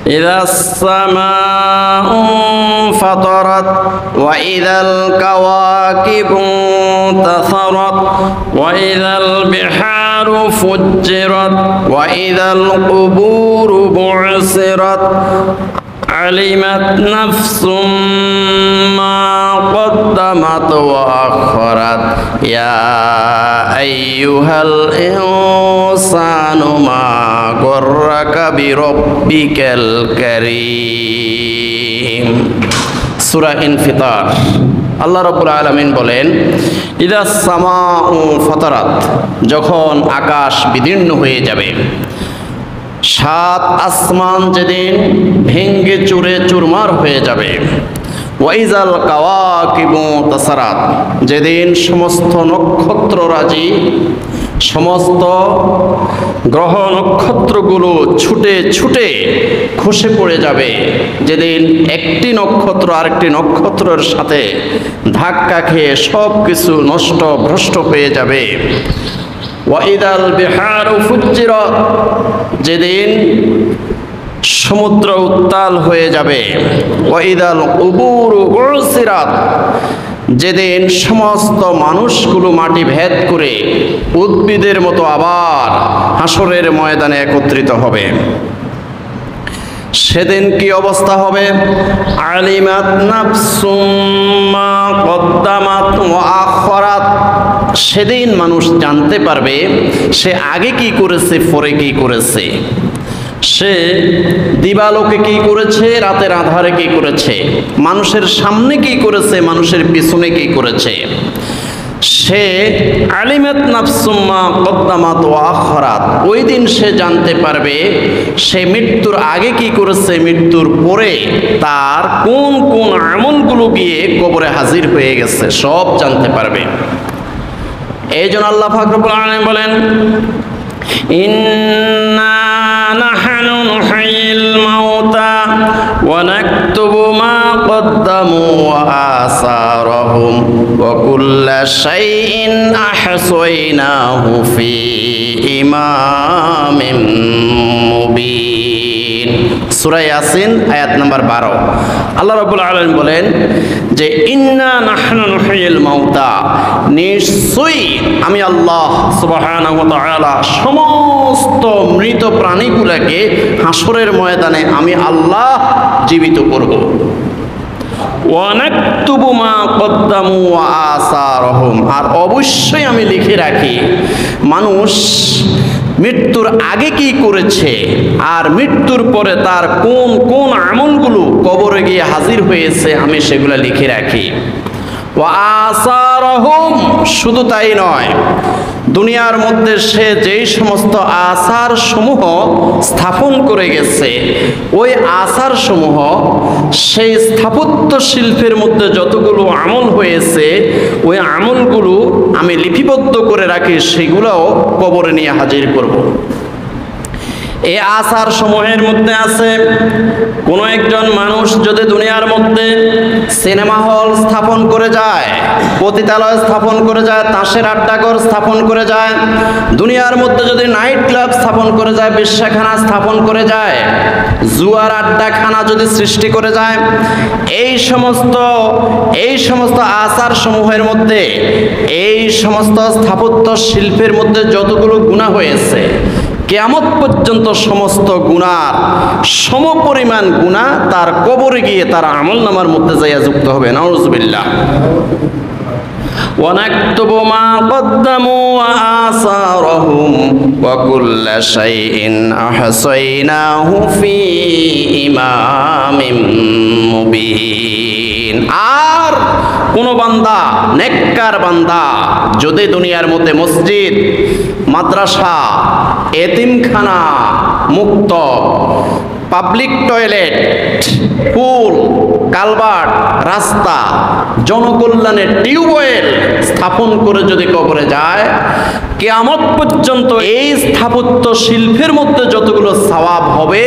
إذا السماء انفطرت وإذا الكواكب انتثرت وإذا البحار فجرت وإذا القبور بعثرت علمت نفس ما قدمت وأخرت يا أيها الإنسان ما غرك بربك الكريم সূরা ইনফিতার। আল্লাহ রাব্বুল আলামিন বলেন, ইদা সামাউ ফাতারাত, যখন আকাশ বিদীর্ণ হয়ে যাবে, সাত আসমান যেদিন ভেঙ্গে চুরে চুরমার হয়ে যাবে, ওয়াইজাল কাওয়াকিবু তাসারাত, যেদিন সমস্ত নক্ষত্ররাজি, সমস্ত গ্রহ নক্ষত্রগুলো ছুটে ছুটে খসে পড়ে যাবে, যেদিন একটি নক্ষত্র আরেকটি নক্ষত্রের সাথে ধাক্কা খেয়ে সব কিছু নষ্ট ভ্রষ্ট হয়ে যাবে, ওয়াইদাল বিহারু ফুজ্জিরাত, যেদিন সমুদ্র উত্তাল হয়ে যাবে, ওয়াইদাল কুবুরু বুসিরাত, যেদিন সমস্ত মানুষগুলো মাটি ভেদ করে উদ্ভিদের মতো আবার হাসরের ময়দানে একত্রিত হবে। সেদিন কি অবস্থা হবে? আলিমাত নাফসুম মা কদ্দামাত ওয়া আখরাত, সেদিন মানুষ জানতে পারবে সে আগে কি করেছে, পরে কি করেছে, সে দিবালোকে কি করেছে, রাতের আধারে কি করেছে, মানুষের সামনে কি করেছে, মানুষের পিছনে কি করেছে। সে আলিমাত নাফসুম মা কদ্দামাত ওয়া আখরাত, ওই দিন সে জানতে পারবে সে মৃত্যুর আগে কি করেছে, মৃত্যুর পরে তার কোন কোন আমলগুলো গিয়ে কবরে হাজির হয়ে গেছে, সব জানতে পারবে। এই জন্য আল্লাহ পাক রব্বুল আলামিন বলেন, ইন্না নাহনু নুহয়িল মাউতা ওয়া নাকতুবু মা কদ্দামু ওয়া আসারহুম ওয়া কুল্লা শাইইন আহসাইনাহু ফি ইমামিন মুবিন। সূরা ইয়াসিন আয়াত নাম্বার 12। আল্লাহ রাব্বুল আলামিন বলেন যে ইন্না নাহনু নুহয়িল মাউতা, নিশ্চয়ই আমি আল্লাহ সুবহানাহু ওয়া তাআলা সমস্ত মৃত প্রাণীগুলোকে হাসরের ময়দানে আমি আল্লাহ জীবিত করব। ওয়া নাকতুবু মা কদ্দামু ওয়া আসারহুম, আর অবশ্যই আমি লিখে রাখি মানুষ মৃত্যুর আগে কি করেছে আর মৃত্যুর পরে তার কোন কোন আমলগুলো কবরে গিয়ে হাজির হয়েছে, আমি সেগুলো লিখে রাখি। ওয়া আসারহুম, শুধু তাই নয়, দুনিয়ার মধ্যে সে যেই সমস্ত আসার সমূহ স্থাপন করে গেছে, ওই আসার সমূহ সেই স্থাপত্য শিল্পের মধ্যে যতগুলো আমল হয়েছে, ওই আমলগুলো আমি লিপিবদ্ধ করে রাখি, সেগুলোও কবরে নিয়ে হাজির করব। এই আসার সমূহের মধ্যে আছে, কোনো একজন মানুষ যদি দুনিয়ার মধ্যে সিনেমা হল স্থাপন করে যায়, পতিতালয় স্থাপন করে যায়, তাসের আড্ডাঘর স্থাপন করে যায়, দুনিয়ার মধ্যে যদি নাইট ক্লাব স্থাপন করে যায়, বেশ্যাখানা স্থাপন করে যায়, জুয়ার আড্ডাখানা যদি সৃষ্টি করে যায়, এই সমস্ত আসার সমূহের মধ্যে, এই সমস্ত স্থাপত্য শিল্পের মধ্যে যতগুলো গুনাহ হয়েছে, কিয়ামত পর্যন্ত সমস্ত গুনার সমপরিমাণ গুনাহ তার কবরে গিয়ে তার আমলনামার মধ্যে যাইয়া যুক্ত হবে। নাউযুবিল্লাহ। ওয়া নাকতুবু মা কদ্দামু ওয়া আসারহুম ওয়া কুল্লা শাইইন আহসাইনাহু ফি ইমামিন মুবিন। আর কোন বান্দা, নেককার বান্দা যদি দুনিয়ার মধ্যে মসজিদ, মাদ্রাসা, এতিমখানা, মুক্ত, পাবলিক টয়লেট, পুল, কালভার্ট, রাস্তা, জনকল্যাণের টিউবওয়েল স্থাপন করে যদি কবরে যায়, কিয়ামত পর্যন্ত এই স্থাপত্য শিল্পের মধ্যে যতগুলো সওয়াব হবে,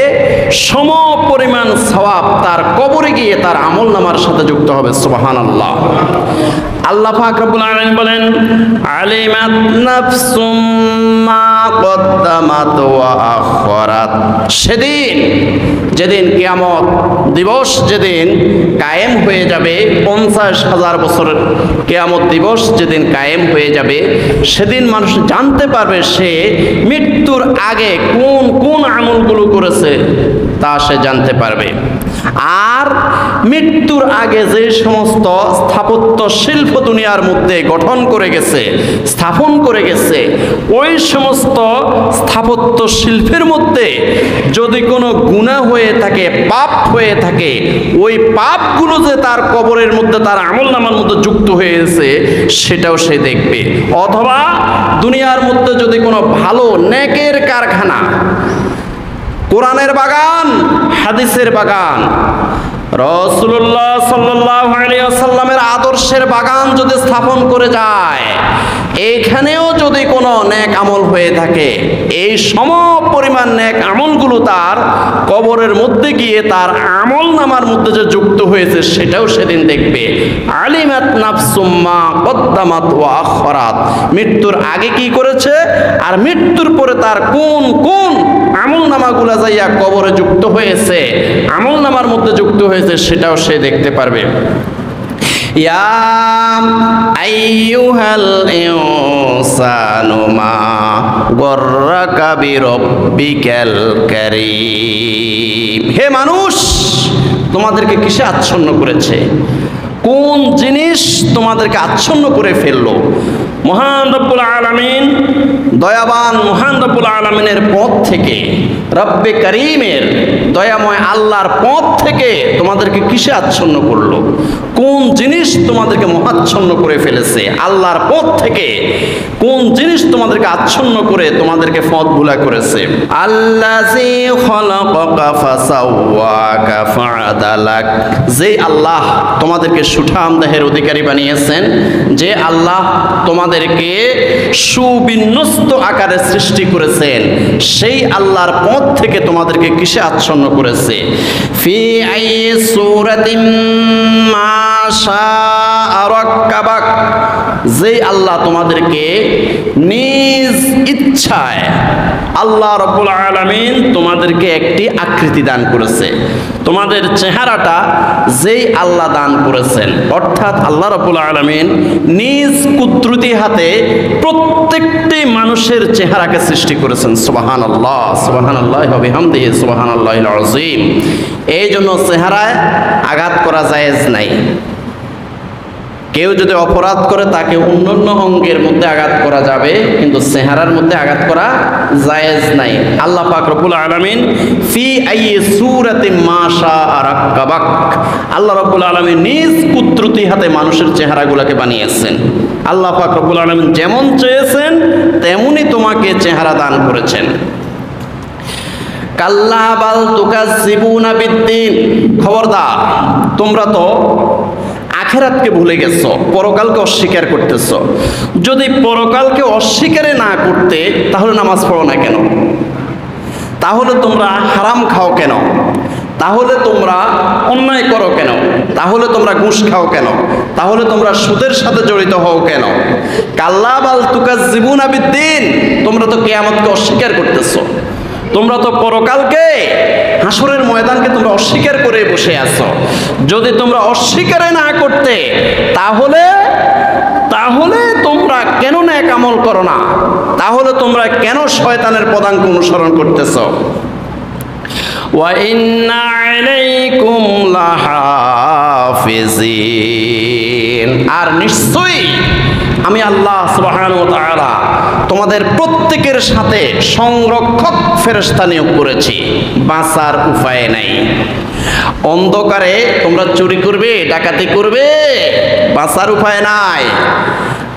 সমপরিমাণ পরিমাণ সওয়াব তার কবরে গিয়ে তার আমলনামার সাথে যুক্ত হবে। সুবহানাল্লাহ। আল্লাহ পাক রব্বুল আলামিন বলেন, আলিমাত নাফসুম মা কদ্দামাত ওয়া আখরাত। সেদিন, যেদিন কিয়ামত দিবস যেদিন কায়েম হয়ে যাবে, 50,000 বছরের কিয়ামত দিবস যেদিন কায়েম হয়ে যাবে, সেদিন মানুষ জানতে পারবে সে মৃত্যুর আগে কোন কোন আমলগুলো করেছে তা সে জানতে পারবে। আর মৃত্যুর আগে যে সমস্ত স্থাপত্য শিল্প দুনিয়ার মধ্যে গঠন করে গেছে, স্থাপন করে গেছে, ওই সমস্ত স্থাপত্য শিল্পের মধ্যে যদি কোনো গুনাহ হয়ে থাকে, পাপ হয়ে থাকে, ওই পাপগুলো যে তার কবরের মধ্যে তার আমলনামার মধ্যে যুক্ত হয়েছে সেটাও সে দেখবে। অথবা দুনিয়ার মধ্যে যদি কোনো ভালো নেকের কারখানা, কোরআনের বাগান, হাদিসের বাগান, রাসূলুল্লাহ সাল্লাল্লাহু আলাইহি ওয়াসাল্লামের আদর্শের বাগান যদি স্থাপন করে যায়, এইখানেও যদি কোনো নেক আমল হয়ে থাকে, এই সম পরিমাণ নেক আমলগুলো তার কবরের মধ্যে গিয়ে তার আমলনামার মধ্যে যে যুক্ত হয়েছে সেটাও সেদিন দেখবে। আলিমাত নাফসুম মা কদ্দামাত ওয়া আখরাত। মৃত্যুর আগে কি করেছে আর মৃত্যুর পরে তার কোন কোন আমলনামাগুলো যাইয়া কবরে যুক্ত হয়েছে, আমলনামার মধ্যে যুক্ত হয়েছে, সেটাও সে দেখতে পারবে। ইয়া আইয়ুহাল ইনসানু মা গররাকা বিরব্বিকাল কারীম। হে মানুষ, তোমাদেরকে কিসে আচ্ছন্ন করেছে? কোন জিনিস তোমাদেরকে আচ্ছন্ন করে ফেললো? মহান রব্বুল আলামিন, দয়াবান মহান রব্বুল আলামিনের পথ থেকে, রব্বে করিমের দয়াময় আল্লাহর পথ থেকে তোমাদেরকে কিসে আচ্ছন্ন করলো? কোন জিনিস তোমাদেরকে মহাচ্ছন্ন করে ফেলেছে? আল্লাহর পথ থেকে কোন জিনিস তোমাদেরকে আচ্ছন্ন করে তোমাদেরকে পথ ভুলা করেছে? আল্লাযী খালাকাকা ফাসাওয়াকা ফাআদালাক। যে আল্লাহ তোমাদেরকে সুঠাম দেহের অধিকারী বানিয়েছেন, যে আল্লাহ তোমাদেরকে সুবিন্যস্ত আকারে সৃষ্টি করেছেন, সেই আল্লাহর পথ থেকে তোমাদেরকে কিসে আচ্ছন্ন করেছে? ফি আইয়ি সূরাতিম মা শাআ রাক্কাবাক। যে আল্লাহ তোমাদেরকে নিজ ইচ্ছায়, আল্লাহ রাব্বুল আলামিন তোমাদেরকে একটি আকৃতি দান করেছে। তোমাদের চেহারাটা যেই আল্লাহ দান করেছেন, অর্থাৎ আল্লাহ রাব্বুল আলামিন নিজ কুদরতি হাতে প্রত্যেকটি মানুষের চেহারাকে সৃষ্টি করেছেন। সুবহানাল্লাহ, সুবহানাল্লাহি ওয়া বিহামদিহি, সুবহানাল্লাহিল আযীম। এই জন্য চেহারায় আঘাত করা জায়েজ নাই। কেউ যদি অপরাধ করে তাকে অন্যান্য অঙ্গের মধ্যে আঘাত করা যাবে, কিন্তু চেহারার মধ্যে আঘাত করা জায়েজ নাই। আল্লাহ পাক রব্বুল আলামিন ফি আইয়ি সূরাতিম মা শাআ রাক্কাবাক। আল্লাহ রব্বুল আলামিন নিজ কুদরতি হাতে মানুষের চেহারাগুলোকে বানিয়েছেন। আল্লাহ পাক রব্বুল আলামিন যেমন চেয়েছেন তেমনি তোমাকে চেহারা দান করেছেন। কাল্লা বাল তুকাজ্জিবুনা বিদ্দিন। খবরদার, তোমরা তো আখিরাতকে ভুলে গেছো, পরকালকে অস্বীকার করতেছো। যদি পরকালকে অস্বীকারে না করতে, তাহলে নামাজ পড়ো না কেন? তাহলে তোমরা হারাম খাও কেন? তাহলে তোমরা অন্যায় করো কেন? তাহলে তোমরা ঘুষ খাও কেন? তাহলে তোমরা সুদের সাথে জড়িত হও কেন? কাল্লা বাল তুকাজ্জিবুনা বিদ্দিন। তোমরা তো কিয়ামতকে অস্বীকার করতেছো, তোমরা তো পরকালকে, হাসরের ময়দানকে তোমরা অস্বীকার করে বসে আছো। যদি তোমরা অস্বীকারে না করতে, তাহলে তোমরা কেন নেক আমল করো না? তাহলে তোমরা কেন শয়তানের পদাঙ্ক অনুসরণ করতেছো? ওয়া ইন্না আলাইকুম লাহাফিজিন। আর নিশ্চয়ই আমি আল্লাহ সুবহানাহু ওয়া তাআলা তোমাদের প্রত্যেকের সাথে সংরক্ষক ফেরেশতা নিয়োগ করেছি। বাঁচার উপায় নাই। অন্ধকারে তোমরা চুরি করবে, ডাকাতি করবে, বাঁচার উপায় নাই।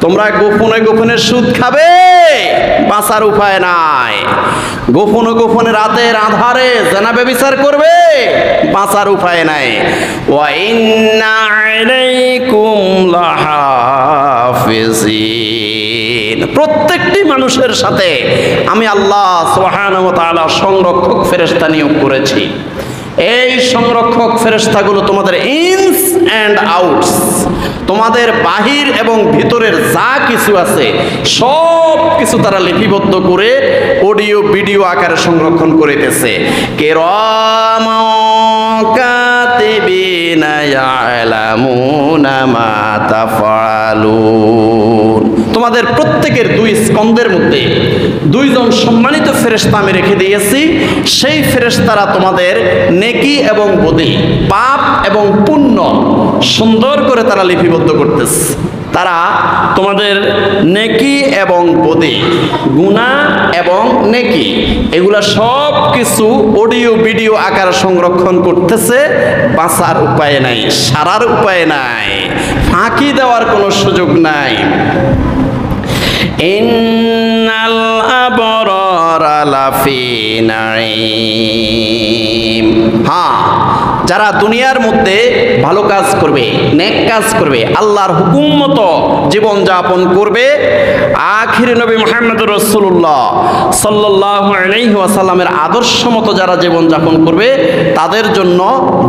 তোমরা গোপনে গোপনে সুদ খাবে, বাঁচার উপায় নাই। গোপনে গোপনে রাতের আধারে জেনা ব্যভিচার করবে, বাঁচার উপায় নাই। ওয়া ইন্না আলাইকুম লাহাফিজিন। প্রত্যেকটি মানুষের সাথে আমি আল্লাহ সুবহানাহু ওয়া তাআলা সংরক্ষক ফেরেশতা নিয়োগ করেছি। এই সংরক্ষক ফেরেশতাগুলো তোমাদের ইনস অ্যান্ড আউটস, তোমাদের বাহির এবং ভিতরের যা কিছু আছে সব কিছু তারা লিপিবদ্ধ করে অডিও ভিডিও আকারে সংরক্ষণ করিতেছে। কিরামান কাতিবিনা ইয়ালামুনা মা তাফআলুন। তোমাদের প্রত্যেকের দুই স্কন্ধের মধ্যে দুইজন সম্মানিত ফেরেশতা আমি রেখে দিয়েছি। সেই ফেরেশতারা তোমাদের নেকি এবং বদি, পাপ এবং পুণ্য সুন্দর করে তারা লিপিবদ্ধ করতেছে। তারা তোমাদের নেকি এবং বদি, গুনাহ এবং নেকি, এগুলা সব কিছু অডিও ভিডিও আকারে সংরক্ষণ করতেছে। বাঁচার উপায় নাই, সারার উপায় নাই, ফাঁকি দেওয়ার কোনো সুযোগ নাই। ইন্নাল আবরারা লাফি নাঈম। হ্যাঁ, যারা দুনিয়ার মধ্যে ভালো কাজ করবে, নেক কাজ করবে, আল্লাহর হুকুম মতো জীবন যাপন করবে, আখির নবী মুহাম্মদ রাসূলুল্লাহ সাল্লাল্লাহু আলাইহি ওয়াসাল্লামের আদর্শ মতো যারা জীবন যাপন করবে তাদের জন্য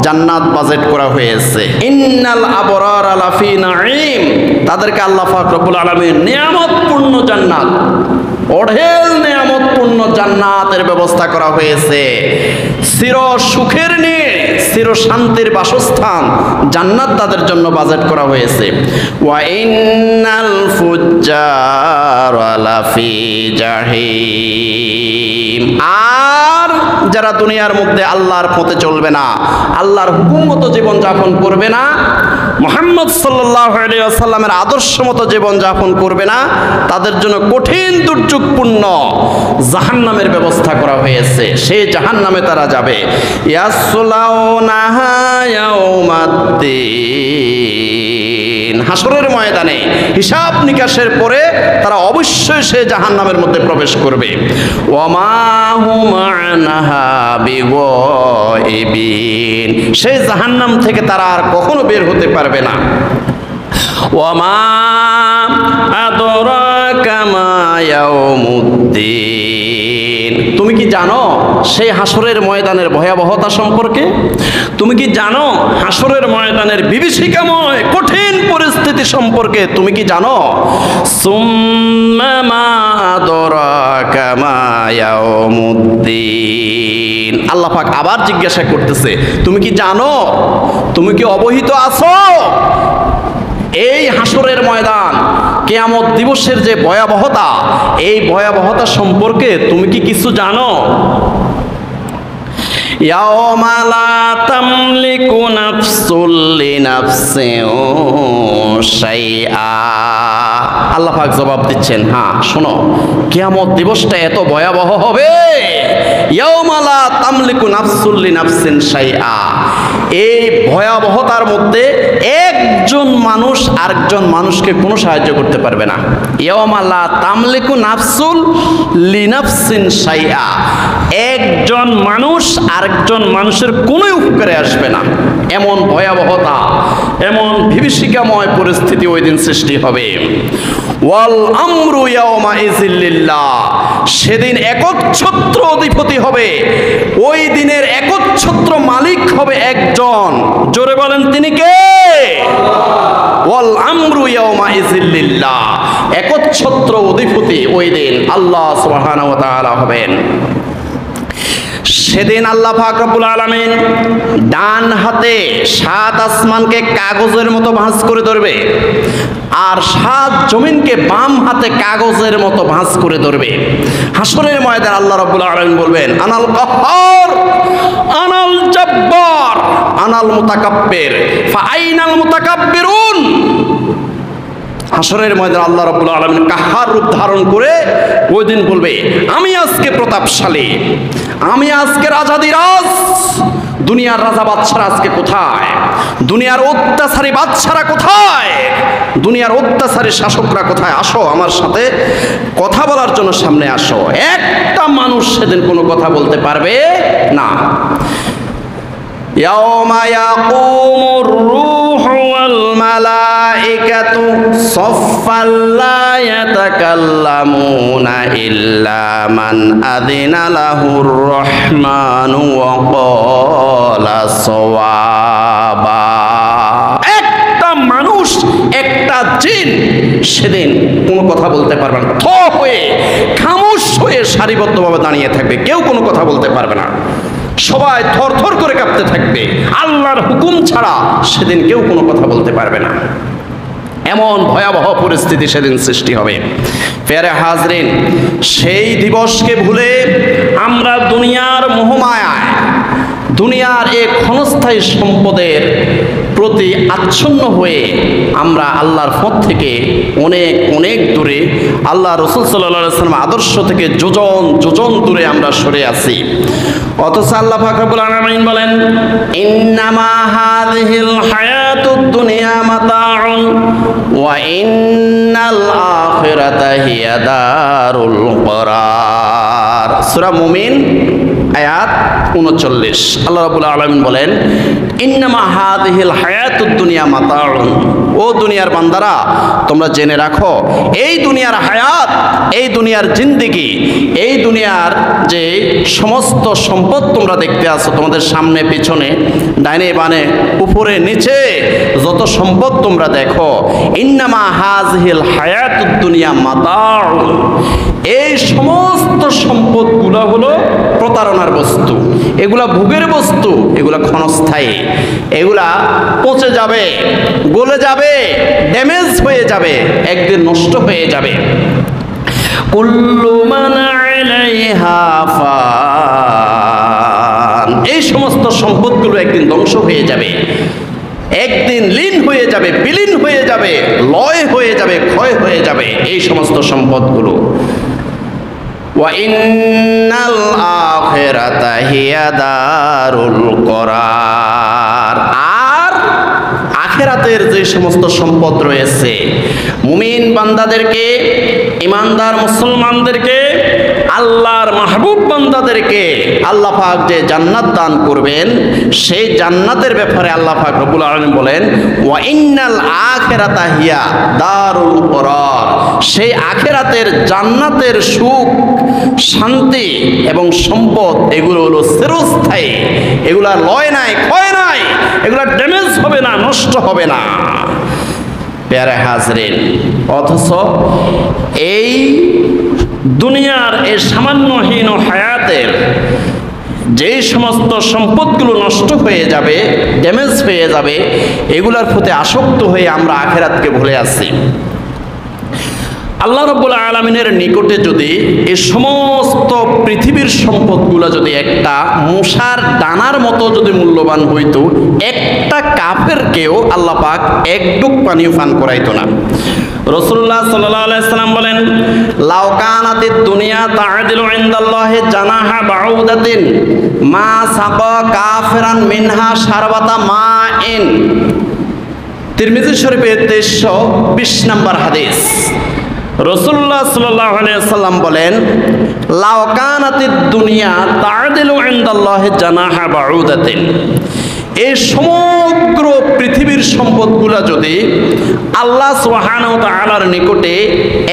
জান্নাত বাজেট করা হয়েছে। ইন্নাল আবরারা লাফি নাঈম, তাদেরকে আল্লাহ পাক রব্বুল আলামিন নিয়ামতপূর্ণ জান্নাত, অঢেল নিয়ামতপূর্ণ জান্নাতের ব্যবস্থা করা হয়েছে। চির সুখের নিয়ে চির শান্তির বাসস্থান জান্নাত তাদের জন্য বাজেট করা হয়েছে। ওয়া ইন্নাল ফুজ্জারা লাফি জাহিম। আর যারা দুনিয়ার মধ্যে আল্লাহর পথে চলবে না, আল্লাহর হুকুম মতো জীবন যাপন করবে না, মুহাম্মদ সাল্লাল্লাহু আলাইহি ওয়াসাল্লামের আদর্শ মতো জীবন যাপন করবে না, তাদের জন্য কঠিন দুর্যোগপূর্ণ জাহান্নামের ব্যবস্থা করা হয়েছে। সেই জাহান্নামে তারা যাবে। ইয়াসলাউনাহা ইয়াউমাদ্দিন, হাসরের ময়দানে হিসাব নিকাশের পরে তারা অবশ্যই সেই জাহান্নামের মধ্যে প্রবেশ করবে। ওয়ামা হুম আনহা বিগাইবিন, সেই জাহান্নাম থেকে তারা আর কখনো বের হতে পারবে না। ওয়ামা আদরাকা মা ইয়াউমুদ্দিন, তুমি কি জানো সেই হাসরের ময়দানের ভয়াবহতা সম্পর্কে? তুমি কি জানো হাসরের ময়দানের বিভীষিকাময় কঠিন পরিস্থিতি সম্পর্কে? তুমি কি জানো? সুম্মা মা আদরাকা মা ইয়াউমুদ্দিন, আল্লাহ পাক আবার জিজ্ঞাসা করতেছে, তুমি কি জানো? তুমি কি অবহিত আছো? এই হাসরের ময়দান, কিয়ামত দিবসের যে ভয়াবহতা, এই ভয়াবহতা সম্পর্কে তুমি কি কিছু জানো? ইয়াওমা লা তামলিকু নাফসুল লিনাফসিন শাইআ, আল্লাহ পাক জবাব দিচ্ছেন, হ্যাঁ শোনো, কিয়ামত দিবসটা এত ভয়াবহ হবে। ইয়াওমা লা তামলিকু নাফসুল লিনাফসিন শাইআ, এই ভয়াবহতার মধ্যে একজন মানুষ আরেকজন মানুষকে কোনো সাহায্য করতে পারবে না। ইয়াওমা লা তামলিকু নাফসুল লিনাফসিন শাইআ, একজন মানুষ আরেকজন মানুষের কোনো উপকারে আসবে না। এমন ভয়াবহতা, এমন বিভীষিকাময় পরিস্থিতি ওই দিন সৃষ্টি হবে। ওয়াল আমরু ইয়াওমা ইযিল লিল্লাহ, সেদিন একচ্ছত্র অধিপতি হবে, ওই দিনের একচ্ছত্র মালিক হবে একজন। জোরে বলেন, তিনি কে? ওয়াল আমরু ইয়াওমা ইযিল লিল্লাহ, একচ্ছত্র অধিপতি ওই দিন আল্লাহ সুবহানাহু ওয়া তাআলা হবেন। সেদিন আল্লাহ পাক রব্বুল আলামিন ডান হাতে সাত আসমানকে কাগজের মতো ভাঁজ করে ধরবে, আর সাত জমিনকে বাম হাতে কাগজের মতো ভাঁজ করে ধরবে। হাসরের ময়দানে আল্লাহ রাব্বুল আলামিন বলবেন, আনাল কাহ্হার, আনাল জাব্বার, আনাল মুতাকাব্বির, ফাআইনাল মুতাকাব্বিরুন। হাসরের ময়দানে আল্লাহ রাব্বুল আলামিন কাহ্হার রূপ ধারণ করে ওই দিন বলবে, আমি আজকে প্রতাপশালী, আমি আজকে রাজাধিরাজ। দুনিয়ার রাজা বাদশারা আজকে কোথায়? দুনিয়ার অত্যাচারী বাদশারা কোথায়? দুনিয়ার অত্যাচারী শাসকরা কোথায়? আসো আমার সাথে কথা বলার জন্য সামনে আসো। একটা মানুষ সেদিন কোনো কথা বলতে পারবে না। ইয়াউমা ইয়াকুমুর রূহু ওয়াল মালাইকা মালাইকাতু সাফফাল লা ইয়াতাকাল্লামুনা ইল্লা মান আযিনা লাহুর রহমানু ওয়া ক্বালা সাওয়াবা। একটা মানুষ, একটা জিন সেদিন কোনো কথা বলতে পারবে না, থ হয়ে খামোশ হয়ে সারিবদ্ধভাবে দাঁড়িয়ে থাকবে, কেউ কোনো কথা বলতে পারবে না, সবাই থরথর করে কাঁপতে থাকবে। আল্লাহর হুকুম ছাড়া সেদিন কেউ কোনো কথা বলতে পারবে না। এমন ভয়াবহ পরিস্থিতি সেদিন সৃষ্টি হবে। প্যারে হাজরিন, সেই দিবসকে ভুলে আমরা দুনিয়ার মোহমায়ায়, দুনিয়ার এই ক্ষণস্থায়ী সম্পদের প্রতি আচ্ছন্ন হয়ে আমরা আল্লাহর পথ থেকে অনেক অনেক দূরে, আল্লাহ রাসূল সাল্লাল্লাহু আলাইহি ওয়াসাল্লাম আদর্শ থেকে যোজন যোজন দূরে আমরা সরে আছি। অথচ আল্লাহ পাক রব্বুল আলামিন বলেন, ইন্নামা হাযিহিল হায়াতুদ দুনিয়া মাতাউন ওয়া ইন্নাল আখিরাতা হিয়া দারুল করার। সূরা মুমিন আয়াত 39। আল্লাহ রাব্বুল আলামিন বলেন, ইন্নামা হাযিহিল হায়াতুদ দুনিয়া মাতাউন। ও দুনিয়ার বান্দারা, তোমরা জেনে রাখো, এই দুনিয়ার হায়াত, এই দুনিয়ার জিন্দেগি, এই দুনিয়ার যে সমস্ত সম্পদ তোমরা দেখতে আছো তোমাদের সামনে পিছনে ডাইনে বামে উপরে নিচে যত সম্পদ তোমরা দেখো, ইন্নামা হাযিহিল হায়াতুদ দুনিয়া মাতাউন, এই সমস্ত সম্পদগুলো হলো প্রতারণার বস্তু, এগুলা ভোগের বস্তু, এগুলা ক্ষণস্থায়ী, এগুলা পচে যাবে, গলে যাবে, ড্যামেজ হয়ে যাবে, একদিন নষ্ট হয়ে যাবে। কুল্লু মান আলাইহা ফান, এই সমস্ত সম্পদগুলো একদিন ধ্বংস হয়ে যাবে, একদিন লীন হয়ে যাবে, বিলীন হয়ে যাবে, লয় হয়ে যাবে, ক্ষয় হয়ে যাবে এই সমস্ত সম্পদগুলো। ওয়া ইন্নাল আখিরাতা হিয়া দারুল করার, আর আখিরাতের যে সমস্ত সম্পদ রয়েছে মুমিন বান্দাদেরকে, ইমানদার মুসলমানদেরকে, আল্লাহর মাহবুব বান্দাদেরকে আল্লাহ পাক যে জান্নাত দান করবেন, সেই জান্নাতের ব্যাপারে আল্লাহ পাক রব্বুল আলামিন বলেন, ওয়া ইন্নাল আখিরাতা হিয়া দারুল করার, সেই আখিরাতের জান্নাতের সুখ, শান্তি এবং সম্পদ এগুলো হলো চিরস্থায়ী, এগুলা লয় নাই, ক্ষয় নাই, এগুলা ড্যামেজ হবে না, নষ্ট হবে না। প্যারে হাজরিন, অথচ এই দুনিয়ার এই সামান্যহীন হায়াতের যেই সমস্ত সম্পদগুলো নষ্ট হয়ে যাবে, ড্যামেজ হয়ে যাবে, এগুলার প্রতি আসক্ত হয়ে আমরা আখিরাতকে ভুলে আছি। আল্লাহ রাব্বুল আলামিনের নিকটে যদি এই সমস্ত পৃথিবীর সম্পদগুলো যদি একটা মশার দানার মতো যদি মূল্যবান হইতো, একটা কাফেরকেও আল্লাহ পাক এক ডুব পানিও পান করাইতো না। রাসূলুল্লাহ সাল্লাল্লাহু আলাইহি সাল্লাম বলেন, লাউ কানাতিদ দুনিয়া তা'দিলু ইনদাল্লাহি জানাহা বাউদাতিন মা সাকা কাফিরান মিনহা শারবাতা মাইন। তিরমিজি শরীফের 2320 নম্বর হাদিস। রাসূলুল্লাহ সাল্লাল্লাহু আলাইহি সাল্লাম বলেন, লাউ কানাতিদ দুনিয়া তা'দিলু ইনদাল্লাহি জানাহা বাউদাতিন, এই সমগ্র পৃথিবীর সম্পদগুলো যদি আল্লাহ সুবহানাহু ওয়া তাআলার নিকটে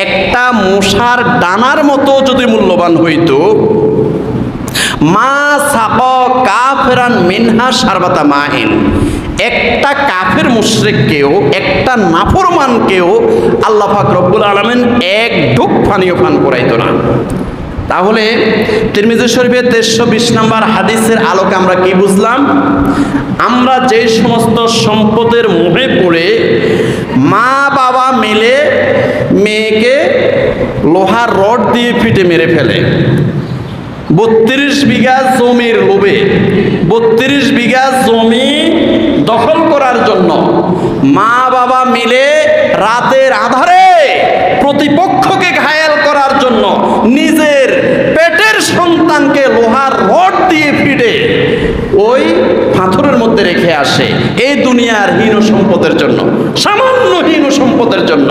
একটা মশার দানার মতো যদি মূল্যবান হইতো, মা সাকা কাফিরান মিনহা শারবাতা মাইন, একটা কাফের মুশরিককেও, একটা নাফরমানকেও আল্লাহ পাক রব্বুল আলামিন এক ঢোক পানিও পান করাইতো না। তাহলে তিরমিজি শরীফের 2320 নম্বর হাদিসের আলোকে আমরা কি বুঝলাম? আমরা যে সমস্ত সম্পদের মোহে পড়ে মা বাবা মিলে মেয়েকে লোহার রড দিয়ে পিটে মেরে ফেলে, 32 বিঘা জমির লোভে, 32 বিঘা জমি দখল করার জন্য মা বাবা মিলে রাতের আধারে প্রতিপক্ষকে ঘায়েল করার জন্য নিজের পেটের সন্তানকে লোহার রড দিয়ে পিটে ওই পাথরের মধ্যে রেখে আসে, এই দুনিয়ার হীন সম্পদের জন্য, সামান্য হীন সম্পদের জন্য।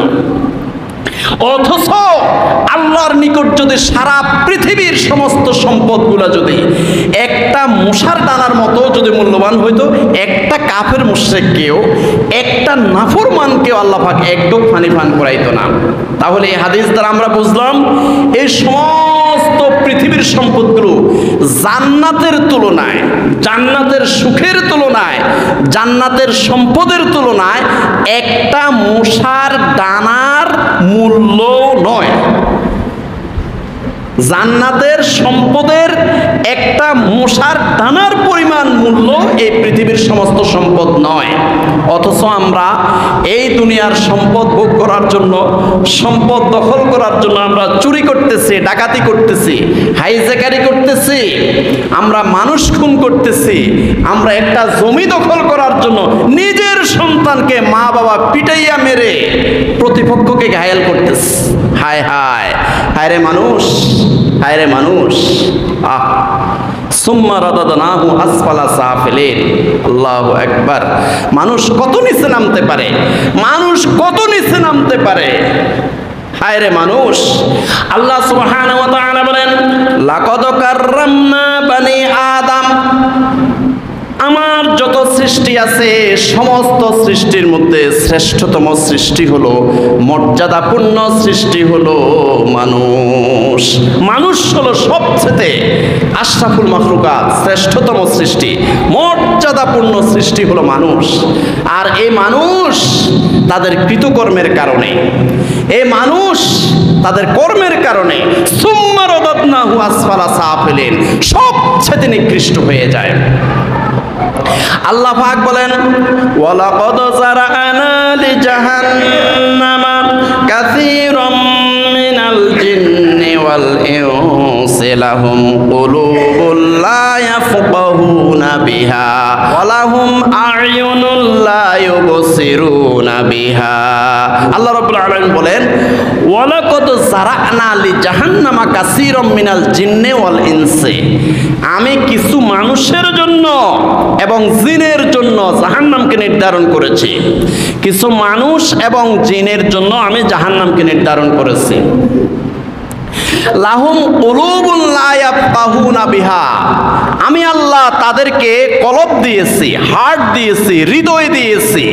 অথচ আল্লাহর নিকট যদি সারা পৃথিবীর সমস্ত সম্পদগুলা যদি একটা মশার দানার মতো যদি মূল্যবান হইতো, একটা কাফের মুশরিককেও, একটা নাফরমানকেও আল্লাহ পাক এক ঢোক পানি পান করাইতো না। তাহলে এই হাদিস দ্বারা আমরা বুঝলাম এই সমস্ত পৃথিবীর সম্পদগুলো জান্নাতের তুলনায়, জান্নাতের সুখের তুলনায়, জান্নাতের সম্পদের তুলনায় একটা মশার দানার মূল্য নয়। জান্নাতের সম্পদের একটা মশার দানার পরিমাণ মূল্য এই পৃথিবীর সমস্ত সম্পদ নয়। অথচ আমরা এই দুনিয়ার সম্পদ ভোগ করার জন্য, সম্পদ দখল করার জন্য আমরা চুরি করতেছি, ডাকাতি করতেছি, হাইজ্যাকারি করতেছি, আমরা মানুষ খুন করতেছি, আমরা একটা জমি দখল করার জন্য নিজের সন্তানকে মা বাবা পিটাইয়া মেরে প্রতিপক্ষকে ঘায়েল করতেছি। হায় হায় হায় রে মানুষ, হায় রে মানুষ। সুম্মা রাদাদনাহু আসফালা সাফিলিন। আল্লাহু আকবার। মানুষ কত নিচে নামতে পারে, মানুষ কত নিচে নামতে পারে। হায় রে মানুষ। আল্লাহ সুবহানাহু ওয়া তাআলা বলেন, লাকাদ কাররামনা বানি আদম। আমার যত সৃষ্টি আছে সমস্ত সৃষ্টির মধ্যে শ্রেষ্ঠতম সৃষ্টি হলো, মর্যাদাপূর্ণ সৃষ্টি হলো মানুষ। মানুষ হলো সবচেয়ে আশরাফুল মাখলুকাত, শ্রেষ্ঠতম সৃষ্টি, মর্যাদাপূর্ণ সৃষ্টি হলো মানুষ। আর এই মানুষ তাদের কৃতকর্মের কারণে, এই মানুষ তাদের কর্মের কারণে সুম্মা রাদাদনাহু আসফালা সাফিলিন, সবচেয়ে নিকৃষ্ট হয়ে যায়। আল্লাহ পাক বলেন, ওয়ালাকাদ যারা'না লিজাহান্নামা কাসীরাম মিনাল জিন্নি ওয়াল ইনসি লাহুম কুলুবুন লা ইয়াফকাহুনা বিহা ওয়া লাহুম আ'য়ুনুন লা ইউবসিরুনা বিহা। আল্লাহ রাব্বুল আলামিন বলেন, ওয়ালাকাদ যারা'না লিজাহান্নামা কাসীরাম মিনাল জিন্নি ওয়াল ইনসি, আমি কিছু মানুষের জন্য এবং জিনের জন্য জাহান্নামকে নির্ধারণ করেছি। কিছু মানুষ এবং জিনের জন্য আমি জাহান্নামকে নির্ধারণ করেছি। লাহুম কুলুবুন লা ইয়াফকাহুনা বিহা, আমি আল্লাহ তাদেরকে কলব দিয়েছি, হার্ট দিয়েছি, হৃদয় দিয়েছি।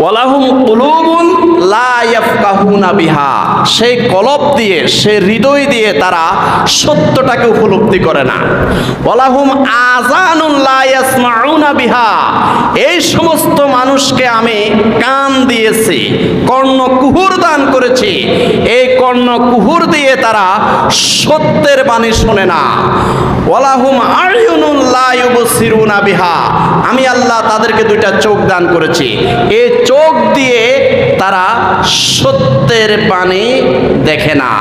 ওয়ালাহুম কুলুবুন লা ইয়াফকাহুনা বিহা, সেই কলব দিয়ে, সেই হৃদয় দিয়ে তারা সত্যটাকে উপলব্ধি করে না। ওয়ালাহুম আযানুন লা ইয়াসমাউনা বিহা, এই সমস্ত মানুষকে আমি কান দিয়েছি, কর্ণকুহুর দান করেছি, এই কর্ণকুহুর দিয়ে তারা সত্যের বাণী শোনে না। ওয়ালাহুম আ'য়ুনুন লা ইউবসিরুনা বিহা, আমি আল্লাহ তাদেরকে দুইটা চোখ দান করেছি, এই চোখ দিয়ে তারা সত্যের বাণী দেখে না,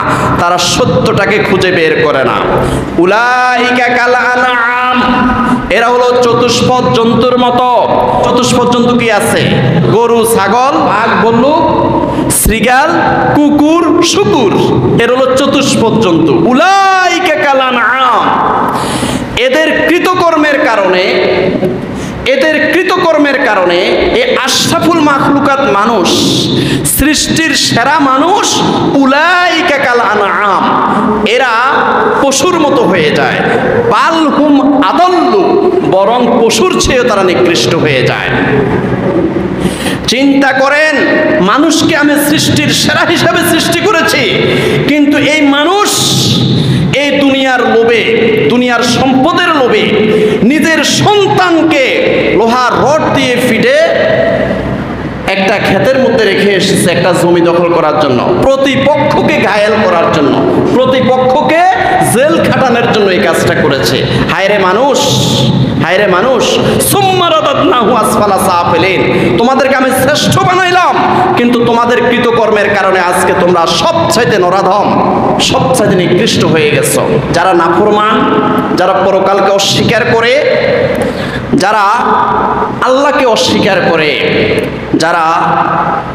তারা সত্যটাকে খুঁজে বের করে না। উলাইকা কাল আনআম, এরা হলো চতুষ্পদ জন্তুর মতো। চতুষ্পদ জন্তু কি আছে? গরু, ছাগল, বাঘ, ভাল্লুক, শৃগাল, কুকুর, শুকুর, এর হলো চতুষ্পদ জন্তু। উলাইকা কাল আনআম, এদের কৃতকর্মের কারণে, এদের কৃতকর্মের কারণে এই আশরাফুল মাখলুকাত মানুষ, সৃষ্টির সেরা মানুষ, উলাইকা কাল আনআম, এরা পশুর মতো হয়ে যায়। বাল হুম আদাল্লু, বরং পশুর চেয়েও তারা নিকৃষ্ট হয়ে যায়। চিন্তা করেন, মানুষকে আমি সৃষ্টির সেরা হিসাবে সৃষ্টি করেছি, কিন্তু এই মানুষ এই দুনিয়ার লোভে, দুনিয়ার সম্পদের লোভে নিজের সন্তানকে লোহার রড দিয়ে ফিটে একটা ক্ষেতের মধ্যে রেখে এসেছে একটা জমি দখল করার জন্য, প্রতিপক্ষকে ঘায়েল করার জন্য, প্রতিপক্ষকে জেল খাটানোর জন্য এই কাজটা করেছে। হায়রে মানুষ, হায়রে মানুষ। সুম্মা রাদাদনাহু আসফালা সাফিলিন, তোমাদেরকে আমি শ্রেষ্ঠ বানাইলাম, কিন্তু তোমাদের কৃতকর্মের কারণে আজকে তোমরা সবচাইতে নরাধম, সবচাইতে নিকৃষ্ট হয়ে গেছো। যারা নাফরমান, যারা পরকালকে অস্বীকার করে, যারা আল্লাহকে অস্বীকার করে, যারা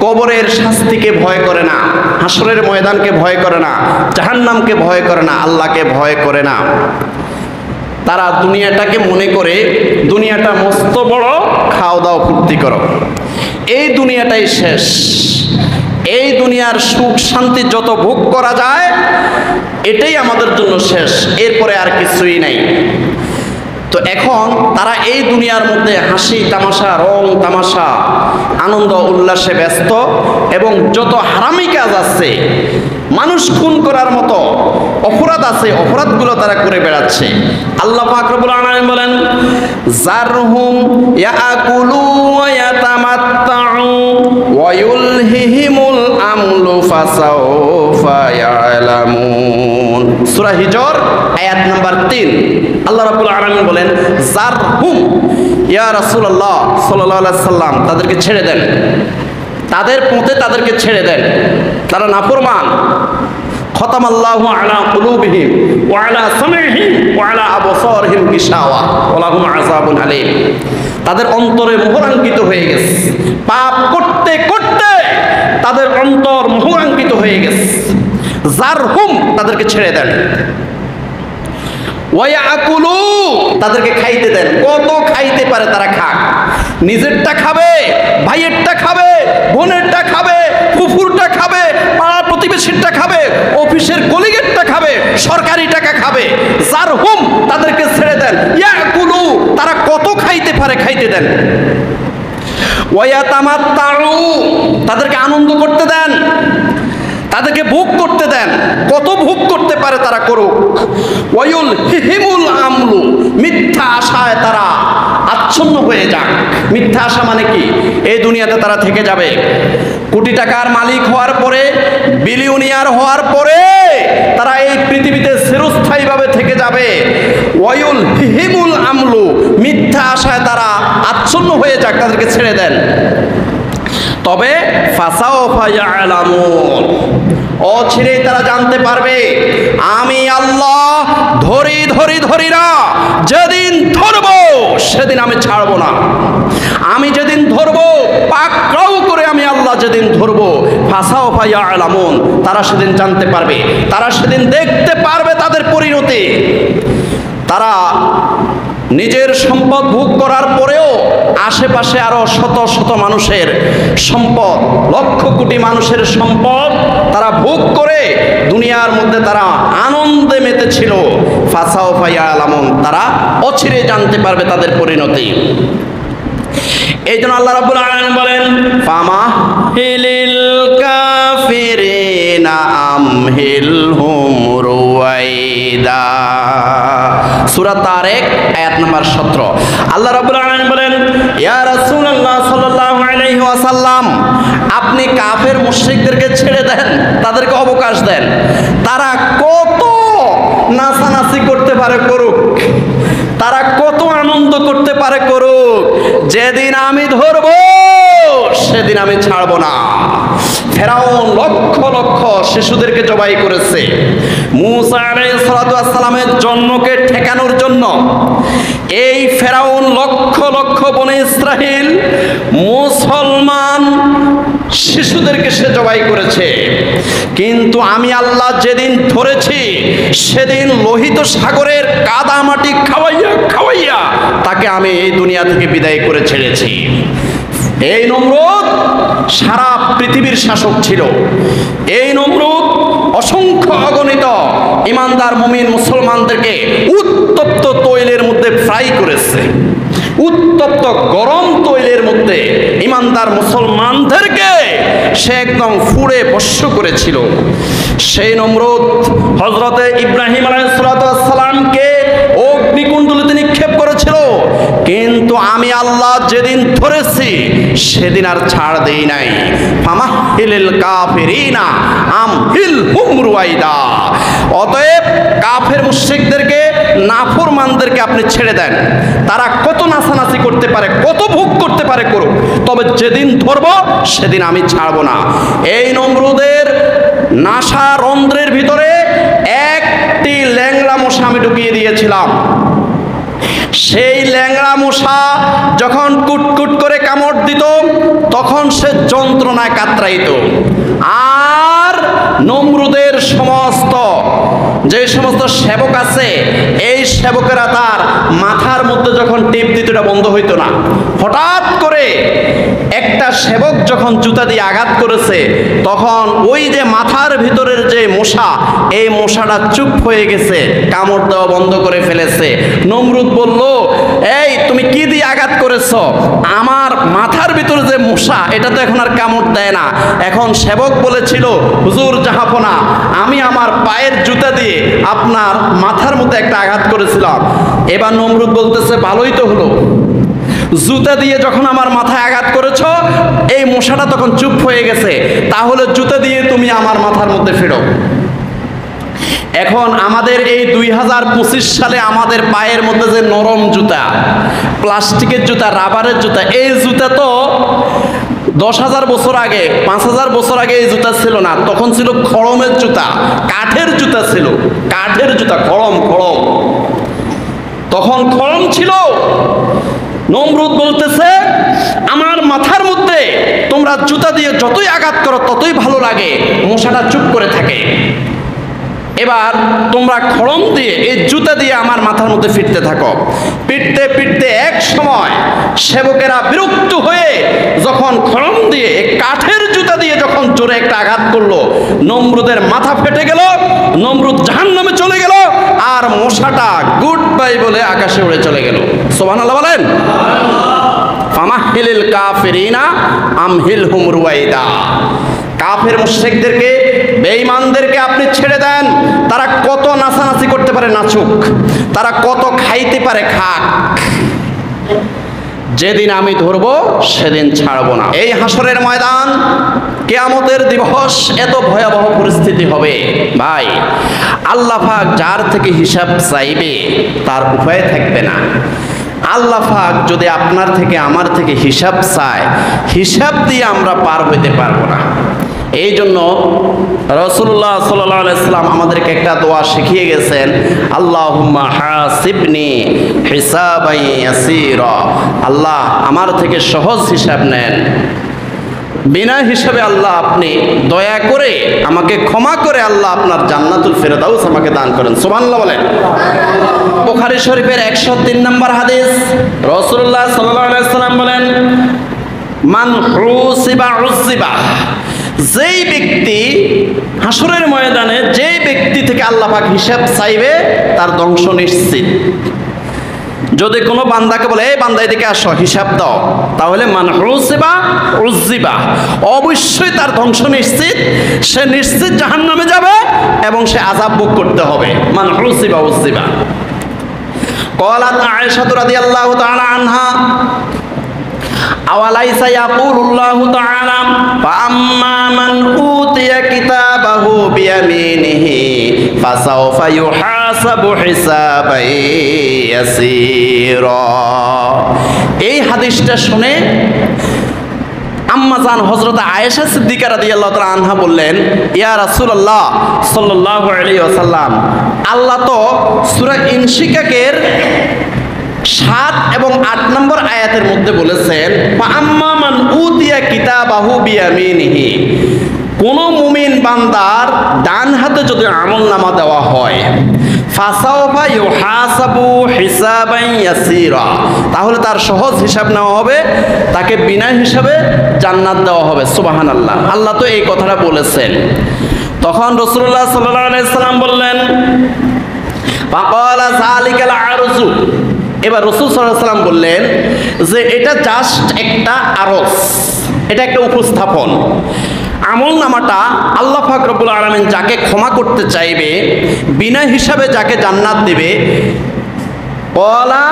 কবরের শাস্তিকে ভয় করে না, হাসরের ময়দানকে ভয় করে না, জাহান্নামকে ভয় করে না, আল্লাহকে ভয় করে না, তারা দুনিয়াটাকে মনে করে দুনিয়াটা মস্ত বড়, খাও দাও ফুর্তি করো, এই দুনিয়াটাই শেষ, এই দুনিয়ার সুখ শান্তি যত ভোগ করা যায় এটাই আমাদের জন্য শেষ, এরপরে আর কিছুই নাই। তো এখন তারা এই দুনিয়ার মধ্যে হাসি তামাশা, রং তামাশা, আনন্দ উল্লাসে ব্যস্ত, এবং যত হারামি কাজ আছে, মানুষ খুন করার মতো অপরাধ আছে, অপরাধগুলো তারা করে বেড়াচ্ছে। আল্লাহ পাক রব্বুল আলামিন বলেন, জারহুম ইয়াকুলু ওয়া ইয়াতামাত্তাউ ওয়া ইউলহিহিমুল আমলু ফাসাউফা ইয়ালামুন। সূরা হিজর আয়াত নাম্বার 3। আল্লাহ রাব্বুল আলামিন বলেন, জারহুম, ইয়া রাসূলুল্লাহ সাল্লাল্লাহু আলাইহি সাল্লাম, তাদেরকে ছেড়ে দেন, তাদের পথে তাদেরকে ছেড়ে দেন, তারা নাফরমান। খতামাল্লাহু আলা কুলুবিহিম ওয়া আলা সামিহিম ওয়া আলা আবসারিহিম গিশাওয়া ওয়া লাহুম আযাবুন আলীম। তাদের অন্তরে মোহরাঙ্কিত হয়ে গেছে, পাপ করতে করতে তাদের অন্তর মোহরাঙ্কিত হয়ে গেছে। জারহুম, তাদেরকে ছেড়ে দেন। ওয়ায়াকুলু, তাদেরকে খাইতে দেন, কত খাইতে পারে তারা খাক। নিজেরটা খাবে, ভাইয়েরটা খাবে, বোনেরটা খাবে, ফুফুরটা খাবে, পাড়া প্রতিবেশীরটা খাবে, অফিসের কলিগেরটা খাবে, সরকারি টাকা খাবে। জারহুম, তাদেরকে ছেড়ে দেন। ইয়াকুলু, তারা কত খাইতে পারে খাইতে দেন। ওয়ায়াতামাত্তাউ, তাদেরকে আনন্দ করতে দেন, তাদেরকে ভোগ করতে দেন, কত ভোগ করতে পারে তারা করুক। ওয়ায়ুল হিহিমুল আমলু, মিথ্যা আশায় তারা আচ্ছন্ন হয়ে যাক। মিথ্যা আশা মানে কি? এই দুনিয়াতে তারা থেকে যাবে, কোটি টাকার মালিক হওয়ার পরে, বিলিয়নিয়ার হওয়ার পরে তারা এই পৃথিবীতে চিরস্থায়ীভাবে থেকে যাবে। ওয়ায়ুল হিহিমুল আমলু, মিথ্যা আশায় তারা আচ্ছন্ন হয়ে যাক, তাদেরকে ছেড়ে দেন। তবে ফাসাউফা ইয়ালামুন, অচিরেই তারা জানতে পারবে আমি আল্লাহ ধরি ধরি ধরি না, যেদিন ধরবো সেদিন আমি ছাড়বো না। আমি যেদিন ধরবো, পাকড়াও করে আমি আল্লাহ যেদিন ধরবো, ফাসাউফা ইয়ালামুন, তারা সেদিন জানতে পারবে, তারা সেদিন দেখতে পারবে তাদের পরিণতি। তারা নিজের সম্পদ ভোগ করার পরেও আশেপাশে আরো শত শত মানুষের সম্পদ, লক্ষ কোটি মানুষের সম্পদ তারা ভোগ করে দুনিয়ার মধ্যে তারা আনন্দে মেতেছিল। ফাসাউফা ইয়ালামুন, তারা অচিরে জানতে পারবে তাদের পরিণতি। এই জন্য আল্লাহ রাব্বুল আলামিন বলেন, ফামাহিলিল কাফিরিনা আমহিলহুম রুওয়াইদা। সূরা তারিক আয়াত নাম্বার 17। আল্লাহ রাব্বুল আলামিন বলেন, ইয়া রাসূলুল্লাহ সাল্লাল্লাহু আলাইহি ওয়াসাল্লাম, আপনি কাফের মুশরিকদেরকে ছেড়ে দেন, তাদেরকে অবকাশ দেন, তারা কত নাচানাচি করতে পারে করুক, তারা কত আনন্দ করতে পারে করুক, যেদিন আমি ধরবো সেদিন আমি ছাড়বো না। ফেরাউন লক্ষ লক্ষ শিশুদেরকে জবাই করেছে। মূসা আলাইহিস সালাতু ওয়াস সালামের জন্মকে ঠেকানোর জন্য এই ফেরাউন লক্ষ লক্ষ বনে ইসরাইল মুসলমান শিশুদেরকে সে জবাই করেছে। কিন্তু আমি আল্লাহ যেদিন ধরেছি সেদিন লোহিত সাগরের কাদা মাটি খাওয়াইয়া খাওয়াইয়া তাকে আমি এই দুনিয়া থেকে বিদায় করে ছেড়েছি। এই নমরুদ সারা পৃথিবীর শাসক ছিল। এই নমরুদ অসংখ্য অগণিত ইমানদার মুমিন মুসলমানদেরকে উত্তপ্ত তৈলের মধ্যে ফ্রাই করেছে। উত্তপ্ত গরম তৈলের মধ্যে ইমানদার মুসলমানদেরকে সে একদম ফুড়ে ভস্ম করেছিল। সেই নমরুদ হযরতে ইব্রাহিম আলাইহিস সালামকে অগ্নিকুণ্ডলিতে নিক্ষেপ করেছিল। কিন্তু আমি আল্লাহ যেদিন ধরেছি সেদিন আর ছাড় দেই নাই। ফামাহিলিল কাফিরিনা আমহিলহুম রুওয়াইদা। অতএব কাফের মুশরিকদেরকে, নাফরমানদেরকে আপনি ছেড়ে দেন, তারা কত নাচানাচি করতে পারে, কত ভোগ করতে পারে করুক, তবে যেদিন ধরবো সেদিন আমি ছাড়বো না। এই নমরুদের নাসা রন্ধ্রের ভিতরে একটি ল্যাংড়া মশা আমি ঢুকিয়ে দিয়েছিলাম। সেই ল্যাংড়া মশা যখন কুটকুট করে কামড় দিত তখন সে যন্ত্রণায় কাতরাইত। আর নমরুদের সমস্ত যে সমস্ত সেবক আছে, এই সেবকেরা তার মাথার মধ্যে যখন টেপ দিত এটা বন্ধ হইতো না। হঠাৎ করে একটা সেবক যখন জুতা দিয়ে আঘাত করেছে, তখন ওই যে মাথার ভিতরের যে মশা, এই মশাটা চুপ হয়ে গেছে, কামড় দেওয়া বন্ধ করে ফেলেছে। নমরুদ বলল, এই তুমি কি দিয়ে আঘাত করেছো? আমার মাথার ভিতরে যে মশা, এটা তো এখন আর কামড় দেয় না। এখন সেবক বলেছিল, হুজুর জাহাপনা, আমি আমার পায়ের জুতা দিয়ে আপনার মাথার মধ্যে একটা আঘাত করেছিলাম। এবার নমরুদ বলতেছে, ভালোই তো হলো, জুতা দিয়ে যখন আমার মাথায় আঘাত করেছো, এই মশাটা তখন চুপ হয়ে গেছে, তাহলে জুতা দিয়ে তুমি আমার মাথার মধ্যে ফেরো। এখন আমাদের এই 2025 সালে আমাদের পায়ের মধ্যে যে নরম জুতা, প্লাস্টিকের জুতা, রাবারের জুতা, এই জুতা তো 10,000 বছর আগে, 5,000 বছর আগে এই জুতা ছিল না। তখন ছিল খড়মের জুতা, কাঠের জুতা ছিল, কাঠের জুতা, খড়ম। তখন খড়ম ছিল। নমরুদ বলতেছে, আমার মাথার মধ্যে তোমরা জুতা দিয়ে যতই আঘাত করো ততই ভালো লাগে, মশাটা চুপ করে থাকে। এবার তোমরা খড়ম দিয়ে, এই জুতা দিয়ে আমার মাথার মধ্যে ফিরতে থাকো। পিটতে পিটতে এক সময় সেবকেরা বিরক্ত হয়ে যখন খড়ম দিয়ে, কাঠের জুতা দিয়ে যখন জোরে একটা আঘাত করলো, নমরুদের মাথা ফেটে গেল, নমরুদ জাহান্নামে চলে গেল, আর মশাটা গুড বাই বলে আকাশে উড়ে চলে গেল। সুবহানাল্লাহ বলেন। ফামাহিলিল কাফিরিনা আমহিলহুম রুয়াইদা। কাফের মুশরিকদেরকে, বেঈমানদেরকে আপনি ছেড়ে দেন, তারা কত নাচানাচি করতে পারে নাচুক, তারা কত খাইতে পারে খাক, যেদিন আমি ধরবো সেদিন ছাড়বো না। এই হাসরের ময়দান, কিয়ামতের দিবস, এত ভয়াবহ পরিস্থিতি হবে ভাই। আল্লাহ পাক যার থেকে হিসাব চাইবে তার উপায় থাকবে না। আল্লাহ পাক যদি আপনার থেকে আমার থেকে হিসাব চায়, হিসাব দিয়ে আমরা পার হইতে পারবো না। এই জন্য রাসূলুল্লাহ সাল্লাল্লাহু আলাইহি সাল্লাম আমাদেরকে একটা দোয়া শিখিয়ে গেছেন, আল্লাহুম্মা হাসিবনি হিসাবান ইয়াসীরা। আল্লাহ আমার থেকে সহজ হিসাব নেন, বিনা হিসাবে আল্লাহ আপনি দয়া করে আমাকে ক্ষমা করে আল্লাহ আপনার জান্নাতুল ফেরদাউস আমাকে দান করেন। সুবহানাল্লাহ বলেন। বুখারী শরীফের 103 নম্বর হাদিস, রাসূলুল্লাহ সাল্লাল্লাহু আলাইহি সাল্লাম বলেন, মান হুসিবা উসিবা। যেই ব্যক্তি হাসরের ময়দানে, যেই ব্যক্তি থেকে আল্লাহ পাক হিসাব চাইবে তার ধ্বংস নিশ্চিত। যদি কোনো বান্দাকে বলে, এই বান্দা এদিকে আসো হিসাব দাও, তাহলে মান হুসিবা উসিবা, অবশ্যই তার ধ্বংস নিশ্চিত। সে নিশ্চিত জাহান্নামে যাবে এবং সে আযাব ভোগ করতে হবে। মান হুসিবা উসিবা। ক্বালাত আয়েশা রাদিয়াল্লাহু তাআলা আনহা, আওয়ালাইসা ইয়াকুলুল্লাহু তাআলা ফাআম্মা মান উতিয়া কিতাবাহু বিয়ামিনিহি ফাসাওফা ইউহাসাবু হিসাবান ইয়াসীরা। এই হাদিসটা শুনে আম্মা জান হযরত আয়েশা সিদ্দিকা রাদিয়াল্লাহু তাআলা আনহা বললেন, ইয়া রাসূলুল্লাহ সাল্লাল্লাহু আলাইহি ওয়াসাল্লাম, আল্লাহ তো সূরা ইনশিকাকের 7 এবং 8 নম্বর আয়াতের মধ্যে বলেছেন, ফাআম্মা মান উতিয়া কিতাবাহু বিয়ামিনিহি। কোন মুমিন বান্দার ডান হাতে যদি আমলনামা দেওয়া হয়, ফাসাওফা ইউহাসাবু হিসাবান ইয়াসীরা, তাহলে তার সহজ হিসাব নেওয়া হবে, তাকে বিনা হিসাবে জান্নাত দেওয়া হবে। সুবহানাল্লাহ। আল্লাহ তো এই কথাটা বলেছেন। তখন রাসূলুল্লাহ সাল্লাল্লাহু আলাইহি সাল্লাম বললেন, ফাকালা যালিকাল আরজু। এবার রাসূল সাল্লাল্লাহু আলাইহি সাল্লাম বললেন যে এটা জাস্ট একটা আরজ, এটা একটা উপস্থাপন। আমলনামাটা আল্লাহ পাক রব্বুল আলামিন যাকে ক্ষমা করতে চাইবে, বিনা হিসাবে যাকে জান্নাত দেবে, ক্বালা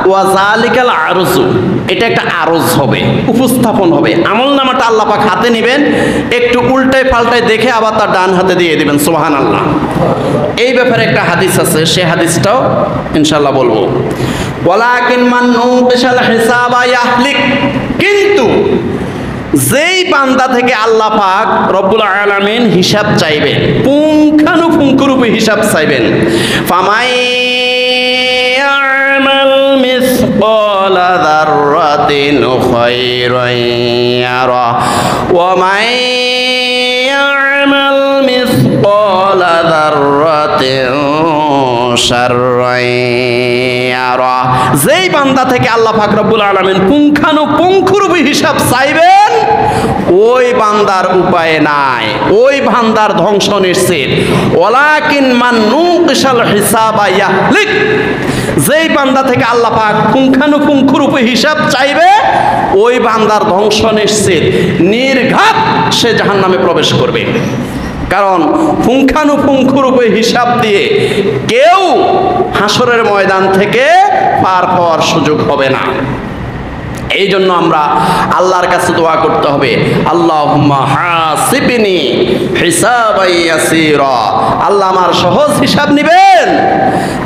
ওয়া যালিকাল আরজু, এটা একটা আরজ হবে, উপস্থাপন হবে। আমলনামাটা আল্লাহ পাক হাতে নেবেন, একটু উল্টায় পাল্টায় দেখে আবার তার ডান হাতে দিয়ে দিবেন। সুবহানাল্লাহ। এই ব্যাপারে একটা হাদিস আছে, সেই হাদিসটাও ইনশাআল্লাহ বলবো। ওয়ালাকিন মান নুকিশাল হিসাবা ইয়াহলিক। কিন্তু যেই বান্দা থেকে আল্লাহ পাক রব্বুল আলামিন হিসাব চাইবেন, পুঙ্খানুপুঙ্খরূপে হিসাব চাইবেন, ফামাই ইয়ামাল মিসকালা যাররাতিন খায়রান ইয়ারা ওয়া মান ইয়ামাল মিসকালা যাররাতিন শাররান ইয়ারা। যেই বান্দা থেকে আল্লাহ পাক রব্বুল আলামিন পুঙ্খানুপুঙ্খরূপে হিসাব চাইবেন, ওই বান্দার উপায় নাই, ওই বান্দার ধ্বংস নিশ্চিত। ওয়ালাকিন মান নুকিশাল হিসাবা ইয়াহলিক। যেই বান্দা থেকে আল্লাহ পাক পুঙ্খানুপুঙ্খরূপে হিসাব চাইবে, ওই বান্দার ধ্বংস নিশ্চিত, নির্ঘাত সে জাহান্নামে প্রবেশ করবে। কারণ পুঙ্খানুপুঙ্খরূপে হিসাব দিয়ে কেউ হাসরের ময়দান থেকে পার পাওয়ার সুযোগ হবে না। এই জন্য আমরা আল্লাহর কাছে দোয়া করতে হবে, আল্লাহুম্মা হাসিবনি হিসাবান ইয়াসীরা। আল্লাহ আমার সহজ হিসাব নেবেন,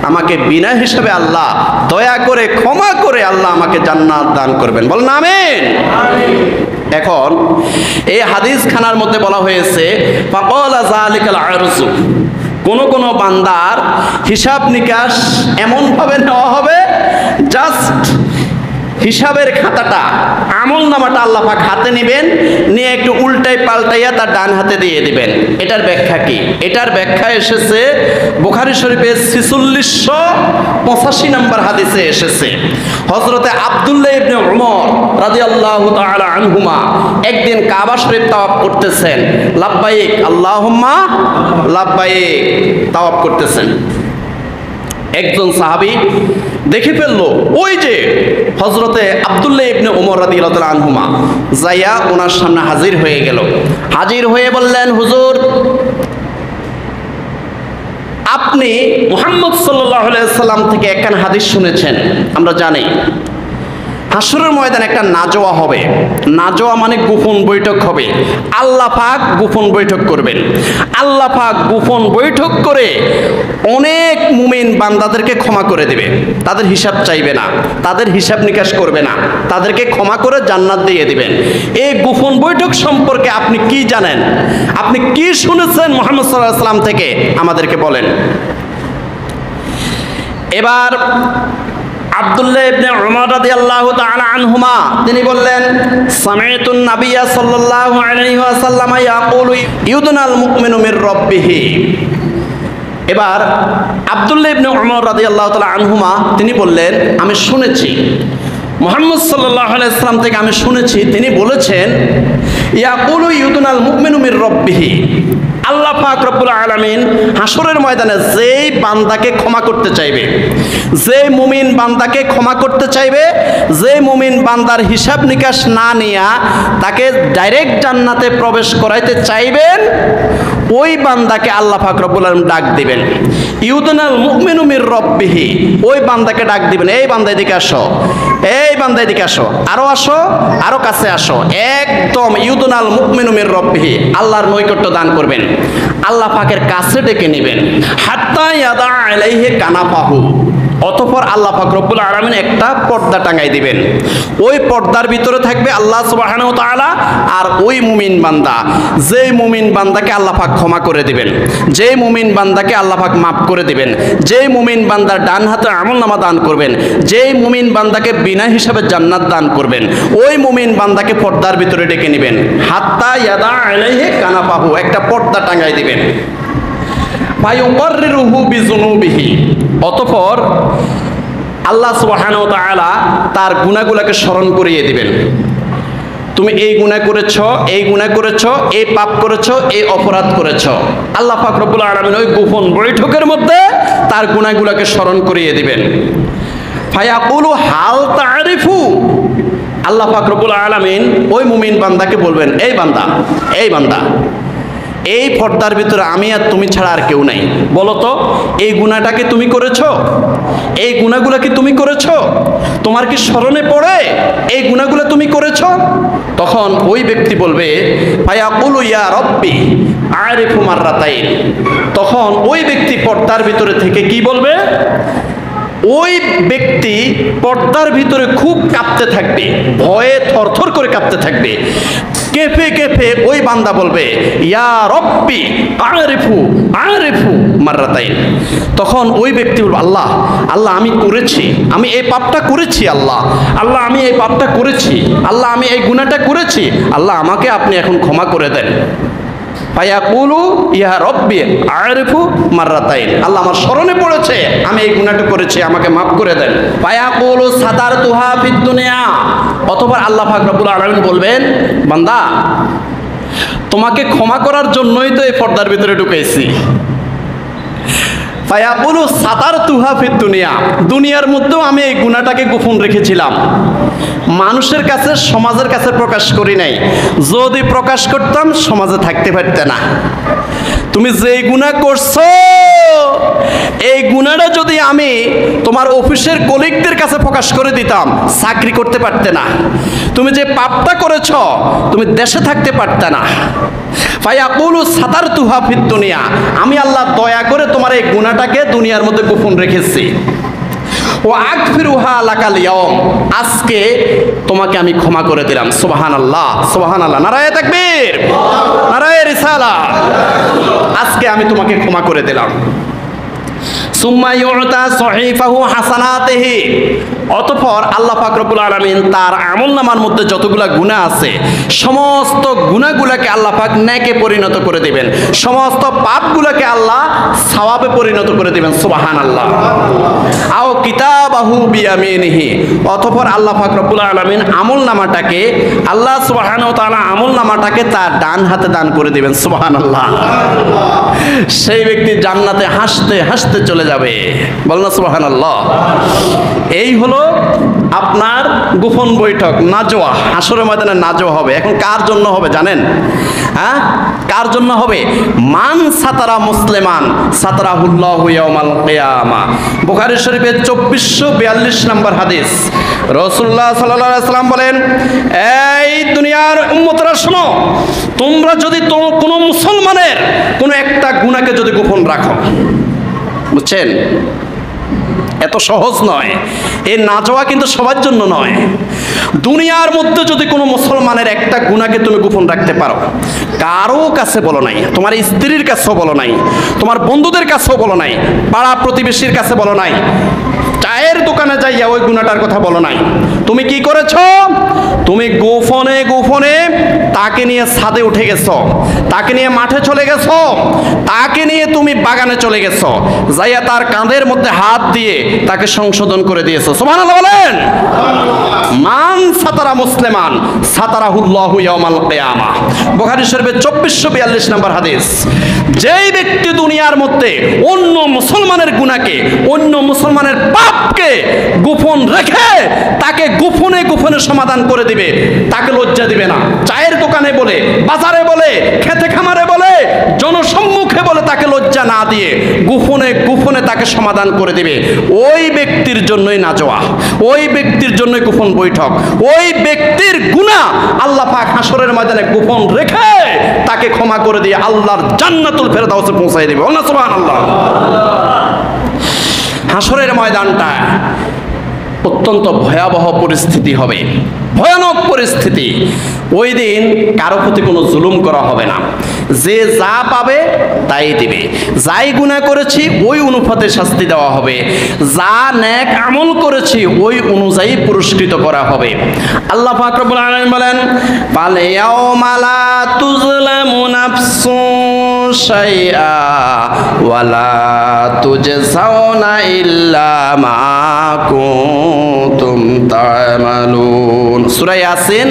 আমাকে বিনা হিসাবে আল্লাহ দয়া করে ক্ষমা করে আল্লাহ আমাকে জান্নাত দান করবেন। বলেন আমিন। এখন এই হাদিস খানার মধ্যে বলা হয়েছে ফাকালা যালিকাল আরজু। কোন বান্দার হিসাব নিকাশ এমনভাবে নেওয়া হবে, জাস্ট হিসাবের খাতাটা, আমল নামাটা আল্লাহ পাক হাতে নেবেন, নিয়ে একটু উল্টাই পাল্টাইয়া তার ডান হাতে দিয়ে দিবেন। এটার ব্যাখ্যা কি? এটার ব্যাখ্যা এসেছে বুখারী শরীফের 4685 নম্বর হাদিসে এসেছে। হযরতে আব্দুল্লাহ ইবনে উমর রাদিয়াল্লাহু তাআলা আনহুমা একদিন কাবা শরীফ তাওয়াফ করতেছেন, লাব্বাইক আল্লাহুম্মা লাব্বাইক তাওয়াফ করতেছেন। একজন সাহাবী দেখে ফেললো ওই যে হযরতে আব্দুল্লাহ ইবনে উমর রাদিয়াল্লাহু তাআলা আনহুমা, যাইয়া ওনার সামনে হাজির হয়ে গেল। হাজির হয়ে বললেন, হুজুর আপনি মুহাম্মদ সাল্লাল্লাহু আলাইহি সাল্লাম থেকে একখান হাদিস শুনেছেন, আমরা জানি হাসরের ময়দানে একটা নাজোয়া হবে। নাজোয়া মানে গোপন বৈঠক হবে। আল্লাহ পাক গোপন বৈঠক করবেন। আল্লাহ পাক গোপন বৈঠক করে অনেক মুমিন বান্দাদেরকে ক্ষমা করে দেবে। তাদের হিসাব চাইবে না, তাদের হিসাব নিকাশ করবে না, তাদেরকে ক্ষমা করে জান্নাত দিয়ে দিবেন। এই গোপন বৈঠক সম্পর্কে আপনি কি জানেন? আপনি কি শুনেছেন মুহাম্মদ সাল্লাল্লাহু আলাইহি সাল্লাম থেকে? আমাদেরকে বলেন। এবার আব্দুল্লাহ ইবনে উমর রাদিয়াল্লাহু তাআলা আনহুমা তিনি বললেন, সামি'তুন নাবিয়্যা সাল্লাল্লাহু আলাইহি ওয়াসাল্লাম ইয়াকুলু ইউদনাল মুমিনু মির রাব্বিহি। এবার আব্দুল্লাহ ইবনে উমর রাদিয়াল্লাহু তাআলা আনহুমা তিনি বললেন, আমি শুনেছি মুহাম্মদ সাল্লাল্লাহু আলাইহি সাল্লাম থেকে আমি শুনেছি তিনি বলেছেন, ইয়াকুলু ইউদনাল মুমিনু মির রাব্বিহি। আল্লাহ পাক রব্বুল আলামিন হাসরের ময়দানে যেই বান্দাকে ক্ষমা করতে চাইবে, যে মুমিন বান্দাকে ক্ষমা করতে চাইবে, যে মুমিন বান্দার হিসাব নিকাশ না নিয়া তাকে ডাইরেক্ট জান্নাতে প্রবেশ করাইতে চাইবেন, ওই বান্দাকে আল্লাহ পাক রব্বুল আলামিন ডাক দিবেন। ইউদনাল মুমিনু মির রাব্বিহি, ওই বান্দাকে ডাক দিবেন, এই বান্দা এদিকে আসো, এই বান্দা এদিকে আসো, আরো আসো, আরো কাছে আসো। একদম ইউদনাল মুমিনু মির রাব্বিহি, আল্লাহর নৈকট্য দান করবেন, আল্লাহ পাকের কাছে ডেকে নেবেন। হাত্তা ইয়াদা আলাইহি কানাফাহু, অতঃপর আল্লাহ পাক রব্বুল আলামিন একটা পর্দা টাঙাই দিবেন। ওই পর্দার ভিতরে থাকবে আল্লাহ সুবহানাহু ওয়া তাআলা আর ওই মুমিন বান্দা। যেই মুমিন বান্দাকে আল্লাহ পাক ক্ষমা করে দিবেন, যেই মুমিন বান্দাকে আল্লাহ পাক মাফ করে দিবেন, যেই মুমিন বান্দার ডান হাতে আমলনামা দান করবেন, যেই মুমিন বান্দাকে বিনা হিসাবে জান্নাত দান করবেন, ওই মুমিন বান্দাকে পর্দার ভিতরে ডেকে নেবেন। হাত্তা ইয়াদা আলাইহি কানাফাহু, একটা পর্দা টাঙাই দিবেন। ফায়ুকাররিরুহু বিযুনুবিহি, অতঃপর আল্লাহ সুবহানাহু ওয়া তাআলা তার গুনাহগুলোকে স্মরণ করিয়ে দিবেন। তুমি এই গুনাহ করেছো, এই গুনাহ করেছো, এই পাপ করেছো, এই অপরাধ করেছো। আল্লাহ পাক রব্বুল আলামিন ওই গোপন বৈঠকের মধ্যে তার গুনাহগুলোকে স্মরণ করিয়ে দিবেন। ফায়াকুলু হাল তা'রিফু, আল্লাহ পাক রব্বুল আলামিন ওই মুমিন বান্দাকে বলবেন, এই বান্দা, এই বান্দা, এই পর্দার ভিতরে আমি আর তুমি ছাড়া আর কেউ নাই, বলো তো এই গুনাহটা কি তুমি করেছো? এই গুনাহগুলো কি তুমি করেছো? তোমার কি স্মরণে পড়ে এই গুনাহগুলো তুমি করেছো? তখন ওই ব্যক্তি বলবে, ফায়াকুলু ইয়া রব্বি আরিফু মাররাতাইন। তখন ওই ব্যক্তি পর্দার ভিতরে থেকে কি বলবে? ওই ব্যক্তি পর্দার ভিতরে খুব কাঁপতে থাকবে, ভয়ে থরথর করে কাঁপতে থাকবে, কেঁপে কেঁপে ওই বান্দা বলবে, ইয়া রব্বি আরিফু আরিফু মাররাতাইন। তখন ওই ব্যক্তি বলবে, আল্লাহ, আল্লাহ আমি করেছি, আমি এই পাপটা করেছি, আল্লাহ, আল্লাহ আমি এই পাপটা করেছি, আল্লাহ আমি এই গুনাহটা করেছি, আল্লাহ আমাকে আপনি এখন ক্ষমা করে দেন। ফায়াকুলু ইয়া রব্বি আরিফু মাররাতাইন, আল্লাহ আমার স্মরণে পড়েছে আমি এই গুনাহটা করেছি, আমাকে মাফ করে দেন। ফায়াকুলু সাতারতুহা ফিদ দুনিয়া, অতঃপর আল্লাহ পাক রব্বুল আলামিন বলবেন, বান্দা তোমাকে ক্ষমা করার জন্যই তো এই পর্দার ভিতরে ঢুকাইছি। ফায়াকুলু সাতারতুহা ফিদ দুনিয়া, দুনিয়ার মধ্যেও আমি এই গুনাহটাকে গোপন রেখেছিলাম, মানুষের কাছে সমাজের কাছে প্রকাশ করি নাই। যদি প্রকাশ করতাম সমাজে থাকতে পারতে না। তুমি যেই গুনাহ করছো এই গুনাহটা যদি আমি তোমার অফিসের কলিগদের কাছে প্রকাশ করে দিতাম চাকরি করতে পারতে না। তুমি যে পাপটা করেছো তুমি দেশে থাকতে পারতে না। ফায়াকুলু সাতারতুহা ফিদ দুনিয়া, আমি আল্লাহ দয়া করে তোমার এই গুনাহটাকে দুনিয়ার মধ্যে গোপন রেখেছি। ও আগফিরুহা লাকাল ইয়াউম, আজকে তোমাকে আমি ক্ষমা করে দিলাম। সুবহানাল্লাহ, সুবহানাল্লাহ, নারায়ে তাকবীর, নারায়ে রিসালাত। আজকে আমি তোমাকে ক্ষমা করে দিলাম। সুম্মা ইউতা সহিফাহু হাসানাতিহি, অতঃপর আল্লাহ পাক রব্বুল আলামিন তার আমলনামার মধ্যে যতগুলা গুনাহ আছে সমস্ত গুনাহগুলোকে আল্লাহ পাক নেকে পরিণত করে দিবেন, সমস্ত পাপগুলোকে আল্লাহ সওয়াবে পরিণত করে দিবেন। সুবহানাল্লাহ। আও কিতাবাহু বিয়ামিনিহি, অতঃপর আল্লাহ পাক রব্বুল আলামিন আমলনামাটাকে আল্লাহ সুবহানাহু ওয়া তাআলা আমলনামাটাকে তার ডান হাতে দান করে দিবেন। সুবহানাল্লাহ। সেই ব্যক্তি জান্নাতে হাসতে হাসতে চলে যাবে। বলেন না সুবহানাল্লাহ। এই হলো আপনার গোপন বৈঠক, নাজওয়া, হাসরের ময়দানে নাজওয়া হবে। এখন কার জন্য হবে জানেন? হ্যাঁ, কার জন্য হবে? মান সাতারা মুসলিমান সাতারাহুল্লাহু ইয়াউমাল কিয়ামা। বুখারী শরীফের 2442 নম্বর হাদিস, রাসূলুল্লাহ সাল্লাল্লাহু আলাইহি ওয়াসাল্লাম বলেন, এই দুনিয়ার উম্মতরা শোনো, তোমরা যদি কোনো মুসলমানের কোনো একটা গুনাহকে যদি গোপন রাখো, বুঝছেন, এত সহজ নয়। এই নাজওয়া কিন্তু সবার জন্য নয়। দুনিয়ার মধ্যে যদি কোনো মুসলমানের একটা গুনাহকে তুমি গোপন রাখতে পারো, কারো কাছে বলো নাই, তোমার স্ত্রীর কাছেও বলো নাই, তোমার বন্ধুদের কাছেও বলো নাই, পাড়া প্রতিবেশীর কাছে বলো নাই, চায়ের দোকানে যাইয়া ওই গুনাহটার কথা বলো নাই, তুমি কি করেছো? তুমি গোপনে গোপনে তাকে নিয়ে ছাদে উঠে গেছো, তাকে নিয়ে মাঠে চলে গেছো, তাকে নিয়ে তুমি বাগানে চলে গেছো, যাইয়া তার কাঁধের মধ্যে হাত দিয়ে তাকে সংশোধন করে দিয়েছো। সুবহানাল্লাহ বলেন। মান সাতারা মুসলিমান সাতারাহুল্লাহু ইয়াউমাল কিয়ামা। বুখারী শরীফের 2442 নম্বর হাদিস। যেই ব্যক্তি দুনিয়ার মধ্যে অন্য মুসলমানের গুনাহকে, অন্য মুসলমানের পাপকে গোপন রেখে তাকে গোপনে গোপনে সমাধান করে দিবে, তাকে লজ্জা দিবে না। চায়ের দোকানে বলে, বাজারে বলে, খেতে খামারে বলে, জনসম্মুখে বলে তাকে লজ্জা না দিয়ে গোপনে গোপনে তাকে সমাধান করে দিবে, ওই ব্যক্তির জন্যই নাজওয়া, ওই ব্যক্তির জন্যই গোপন বৈঠক। ওই ব্যক্তির গুনাহ আল্লাহ পাক হাসরের ময়দানে গোপন রেখে তাকে ক্ষমা করে দিয়ে আল্লাহর জান্নাতুল ফেরদাউসে পৌঁছায় দিবে। আল্লাহ সুবহানাল্লাহ। হাসরের ময়দানটা অত্যন্ত ভয়াবহ পরিস্থিতি হবে, ভয়ানক পরিস্থিতি। ওই দিন কারো প্রতি কোনো জুলুম করা হবে না, যে যা পাবে তাই দিবে, যাই গুনাহ করেছি ওই অনুপাতে শাস্তি দেওয়া হবে, যা নেক আমল করেছি ওই অনুযায়ী পুরস্কৃত করা হবে। আল্লাহ পাক রব্বুল আলামিন বলেন, ফাল ইয়াউমা লা তুজলামু নাফসুন শাইআ ওয়ালা তুজসাউনা ইল্লা মা কুনতুম তা'মালুন। সূরা ইয়াসিন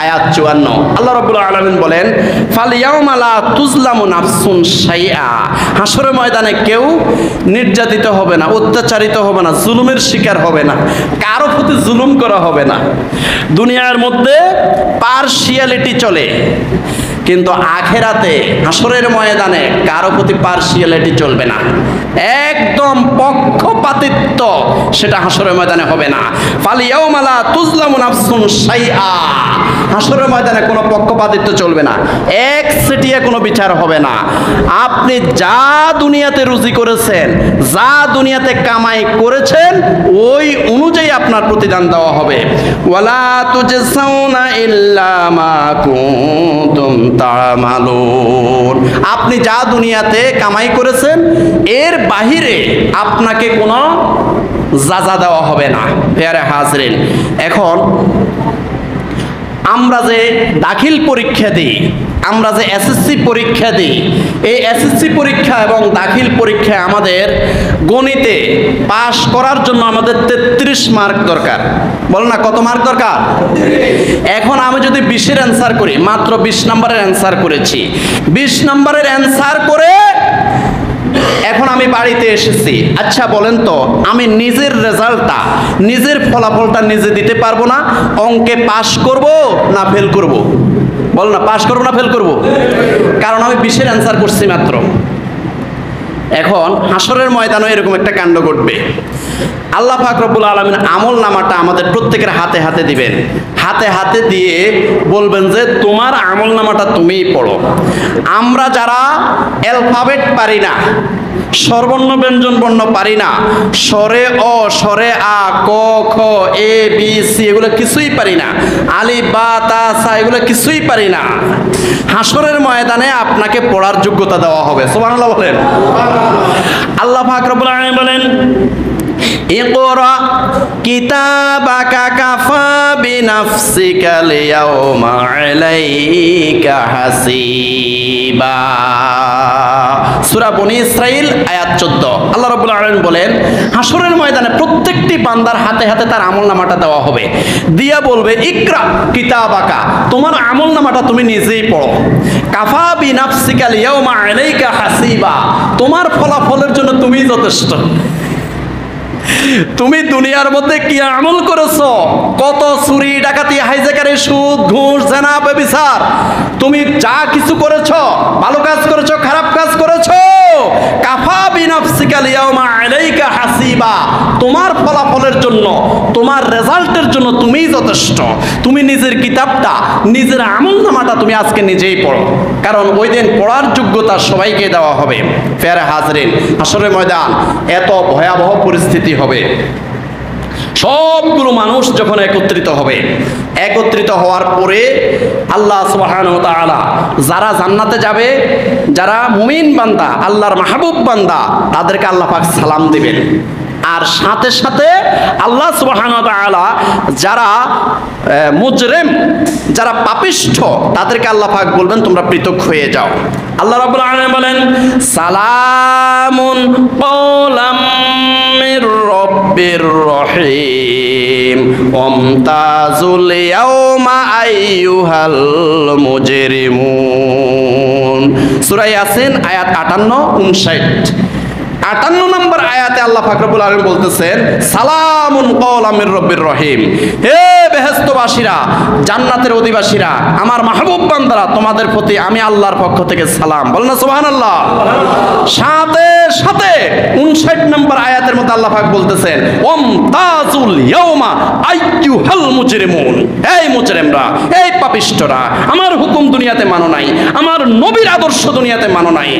আয়াত 54। আল্লাহ রাব্বুল আলামিন বলেন, ফাল ইয়াউমা লা তুজলামু নাফসুন শাইআ, হাসরের ময়দানে কেউ নির্যাতিত হবে না, অত্যাচারিত হবে না, জুলুমের শিকার হবে না, কারো প্রতি জুলুম করা হবে না। দুনিয়ার মধ্যে পার্সিয়ালিটি চলে, কিন্তু আখেরাতে হাসরের ময়দানে কারো প্রতি পার্সিয়ালিটি চলবে না, একদম পক্ষপাতিত্ব সেটা হাসরের ময়দানে হবে না। ফাল ইয়াউমা লা তুজলামু নাফসুন শাইআ, হাসরের ময়দানে কোনো পক্ষপাতিত্ব চলবে না, এক সেটিয়ে কোনো বিচার হবে না। আপনি যা দুনিয়াতে রুজি করেছেন, যা দুনিয়াতে কামাই করেছেন ওই অনুযায়ী আপনার প্রতিদান দেওয়া হবে। ওয়ালা তুজসাউনা ইল্লা মা কুনতুম তা'মালুন, আপনি যা দুনিয়াতে কামাই করেছেন এর বাহিরে আপনাকে কোনো যাজা দেওয়া হবে না। পেয়ারে হাজরিন, এখন আমরা যে দাখিল পরীক্ষা দিই, আমরা যে এসএসসি পরীক্ষা দিই, এই এসএসসি পরীক্ষা এবং দাখিল পরীক্ষায় আমাদের গণিতে পাশ করার জন্য আমাদের 33 মার্ক দরকার। বল না, কত মার্ক দরকার? এখন আমি যদি 20-এর অ্যান্সার করি, মাত্র 20 নম্বরের অ্যান্সার করেছি, 20 নম্বরের অ্যান্সার করে এখন আমি বাড়িতে এসেছি। আচ্ছা বলেন তো, আমি নিজের রেজাল্টটা, নিজের ফলাফলটা নিজে দিতে পারবো না? অঙ্কে পাশ করব না ফেল করব? বল না, পাশ করবো না ফেল করব? কারণ আমি 20-এর অ্যান্সার করছি মাত্র। এখন হাসরের ময়দানে এরকম একটা কাণ্ড ঘটবে। আল্লাহ পাক রব্বুল আলামিন আমল নামাটা আমাদের প্রত্যেকের হাতে হাতে দিবেন। হাতে হাতে দিয়ে বলবেন যে তোমার আমল নামাটা তুমিই পড়ো। আমরা যারা অ্যালফাবেট পারি না, স্বরবর্ণ ব্যঞ্জন বর্ণ পারি না, স্বরে অ, স্বরে আ, ক খ, এ বি সি এগুলো কিছুই পারি না, আলিফ বা তা সা এগুলো কিছুই পারি না, হাসরের ময়দানে আপনাকে পড়ার যোগ্যতা দেওয়া হবে। সুবহানাল্লাহ বলেন। আল্লাহ পাক রব্বুল আলামিন বলেন, ইকরা কিতাবাকা কাফা বিনাফসিকাল ইয়াউমা আলাইকা হাসিবা। সূরা বনী ইসরাঈল আয়াত 14। আল্লাহ রাব্বুল আলামিন বলেন, হাসরের ময়দানে প্রত্যেকটি বান্দার হাতে হাতে তার আমলনামাটা দেওয়া হবে, দিয়া বলবে ইকরা কিতাবাকা, তোমার আমলনামাটা তুমি নিজেই পড়ো। কাফা বিনাফসিকাল ইয়াউমা আলাইকা হাসিবা, তোমার ফলাফলের জন্য তুমিই যথেষ্ট। তুমি দুনিয়ার মধ্যে কি আমল করেছো? কত চুরি ডাকাতি, হাইজাকারি, সুদ, ঘুষ, জেনা, ব্যভিচার, তুমি যা কিছু করেছো, ভালো কাজ করেছো, খারাপ কাজ করেছো, কাফা বিনাফসিকাল ইয়াউমা আলাইকা হাসিবা, তোমার ফলাফলের জন্য, তোমার রেজাল্টের জন্য তুমিই যথেষ্ট। তুমি নিজের কিতাবটা, নিজের আমলনামাটা তুমি আজকে নিজেই পড়ো, কারণ ওই দিন পড়ার যোগ্যতা সবাইকে দেওয়া হবে। ফেরে হাজরিন, হাসরের ময়দান এত ভয়াবহ পরিস্থিতি হবে। সবগুলো মানুষ যখন একত্রিত হবে, একত্রিত হওয়ার পরে আল্লাহ সুবহানাহু ওয়া তাআলা যারা জান্নাতে যাবে, যারা মুমিন বান্দা, আল্লাহর মাহবুব বান্দা, তাদেরকে আল্লাহ পাক সালাম দিবেন। আর সাথে সাথে আল্লাহ সুবহানাহু ওয়া তাআলা যারা মুজরিম, যারা পাপিষ্ঠ, তাদেরকে আল্লাহ পাক বলবেন তোমরা পৃথক হয়ে যাও। আল্লাহ রাব্বুল আলামিন বলেন, সালামুন কওলাম মির রাব্বির রহিম ওমতাজুল ইয়াউমা আইয়ুহাল মুজরিমুন। সূরা ইয়াসিন আয়াত 58-59। 58 নম্বর আয়াতে আল্লাহ পাক রব্বুল আলামিন বলতেছেন, সালামুন কওলাম মির রাব্বির রহিম, হে বেহেশতবাসীরা, জান্নাতের অধিবাসীরা, আমার মাহবুব বান্দারা, তোমাদের প্রতি আমি আল্লাহর পক্ষ থেকে সালাম। বলেন না সুবহানাল্লাহ। সাথে সাথে 59 নম্বর আয়াতের মধ্যে আল্লাহ পাক বলতেছেন, ওমতাজুল ইয়াউমা আইয়ুহাল মুজরিমুন, এই মুজরিমরা, এই পাপিষ্ঠরা, আমার হুকুম দুনিয়াতে মানো নাই, আমার নবীর আদর্শ দুনিয়াতে মানো নাই,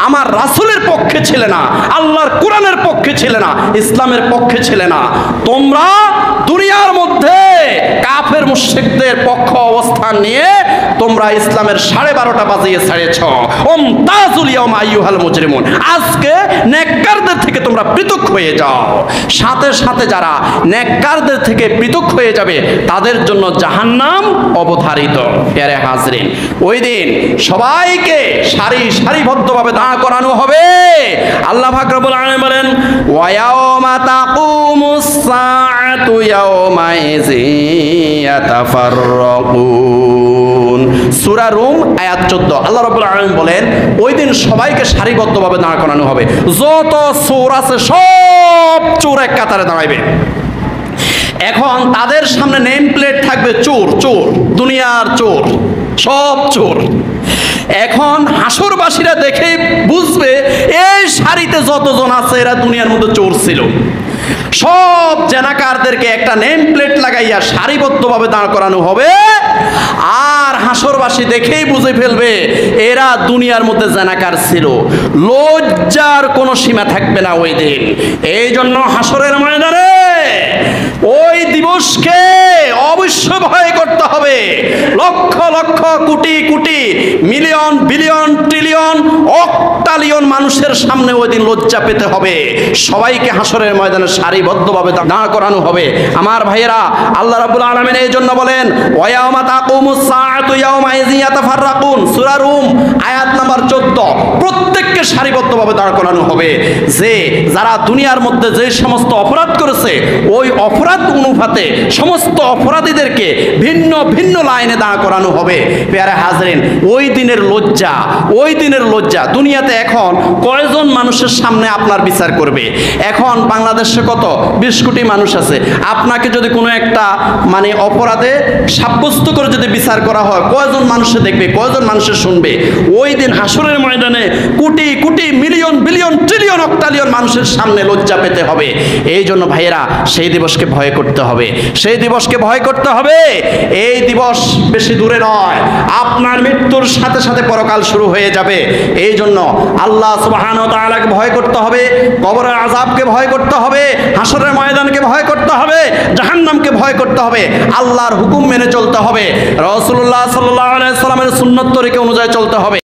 আমার রাসূলের পক্ষে ছিলে না, আল্লাহর কোরআনের পক্ষে ছিলে না, ইসলামের পক্ষে ছিলে না, তোমরা দুনিয়ার মধ্যে কাফের মুশরিকদের পক্ষ অবস্থান নিয়ে তোমরা ইসলামের 12:30 বাজিয়ে ছাড়িয়েছ। ওমতাজুল ইয়াউমা আইয়ুহাল মুজরিমুন, আজকে নেককারদের থেকে তোমরা পৃথক হয়ে যাও। সাথে সাথে যারা নেককারদের থেকে পৃথক হয়ে যাবে তাদের জন্য জাহান্নাম অবধারিত। প্রিয় হাজরিন, ওই দিন সবাইকে সারিবদ্ধভাবে দাঁড় করানো হবে। আল্লাহ পাক রব্বুল আলামিন বলেন, ওয়া ইয়াউমা তাকুমুস সাআতু ইয়াউমাইযিন ইয়াতাফাররাকুন। সূরা রুম আয়াত 14। আল্লাহ রাব্বুল আলামিন বলেন, ওই দিন সবাইকে সারিবদ্ধভাবে দাঁড় করানো হবে। যত চোর আছে সব চোর এক কাতারে দাঁড়াবে। এখন তাদের সামনে নেম প্লেট থাকবে, চোর চোর, দুনিয়ার চোর, সব চোর। এখন হাসরবাসীরা দেখে বুঝবে এই সারিতে যতজন আছে এরা দুনিয়ার মধ্যে চোর ছিল। সব জেনাকারদেরকে একটা নেম প্লেট লাগাইয়া সারিবদ্ধভাবে দাঁড় করানো হবে, আর হাসরবাসী দেখেই বুঝে ফেলবে এরা দুনিয়ার মধ্যে জেনাকার ছিল। লজ্জার কোনো সীমা থাকবে না ওই দিন। এই জন্য হাসরের ময়দানে ওই দিবসকে অবশ্য ভয় করতে হবে। হবে। Lakh lakh crore crore million billion trillion অক্টালিয়ন মানুষের সামনে ওই দিন লজ্জা পেতে হবে। সবাইকে হাসরের ময়দানে সারিবদ্ধভাবে দাঁড় করানো হবে। আমার ভাইয়েরা, আল্লাহ রাব্বুল আলামিন এই জন্য বলেন ওয়ায়াউমা তাকুমুস সাআতু ইয়াউমাইযিন ইয়াতাফাররাকুন, সূরা রুম আয়াত নাম্বার 14। প্রত্যেককে সারিবদ্ধভাবে দাঁড় করানো হবে। যে যারা দুনিয়ার মধ্যে যে সমস্ত অপরাধ করেছে ওই অপরাধ অনুপাতে সমস্ত অপরাধীদেরকে ভিন্ন ভিন্ন লাইনে দাঁড় করানো হবে। পেয়ারে হাজরিন, ওই দিনের লজ্জা, ওই দিনের লজ্জা। দুনিয়াতে এখন কয়জন মানুষের সামনে আপনার বিচার করবে? এখন বাংলাদেশে কত 20 কোটি মানুষ আছে। আপনাকে যদি কোনো একটা মানে অপরাধে সাব্যস্ত করে যদি বিচার করা হয়, কয়জন মানুষে দেখবে, কয়জন মানুষের শুনবে? ওই দিন হাসরের ময়দানে crore crore million billion trillion অক্টালিয়ন মানুষের সামনে লজ্জা পেতে হবে। এই জন্য ভাইয়েরা, সেই দিবসকে ভয় করতে হবে, সেই দিবসকে ভয় করতে হবে। এই দিবস বেশি দূরে নয়, আপনার মৃত্যুর সাথে সাথে পরকাল শুরু হয়ে যাবে। এই জন্য আল্লাহ সুবহানাহু ওয়া তাআলাকে ভয় করতে হবে, কবরের আযাবকে ভয় করতে হবে, হাসরের ময়দানকে ভয় করতে হবে, জাহান্নামকে ভয় করতে হবে। আল্লাহর হুকুম মেনে চলতে হবে, রাসূলুল্লাহ সাল্লাল্লাহু আলাইহি ওয়াসাল্লামের সুন্নাত তরিকা অনুযায়ী চলতে হবে।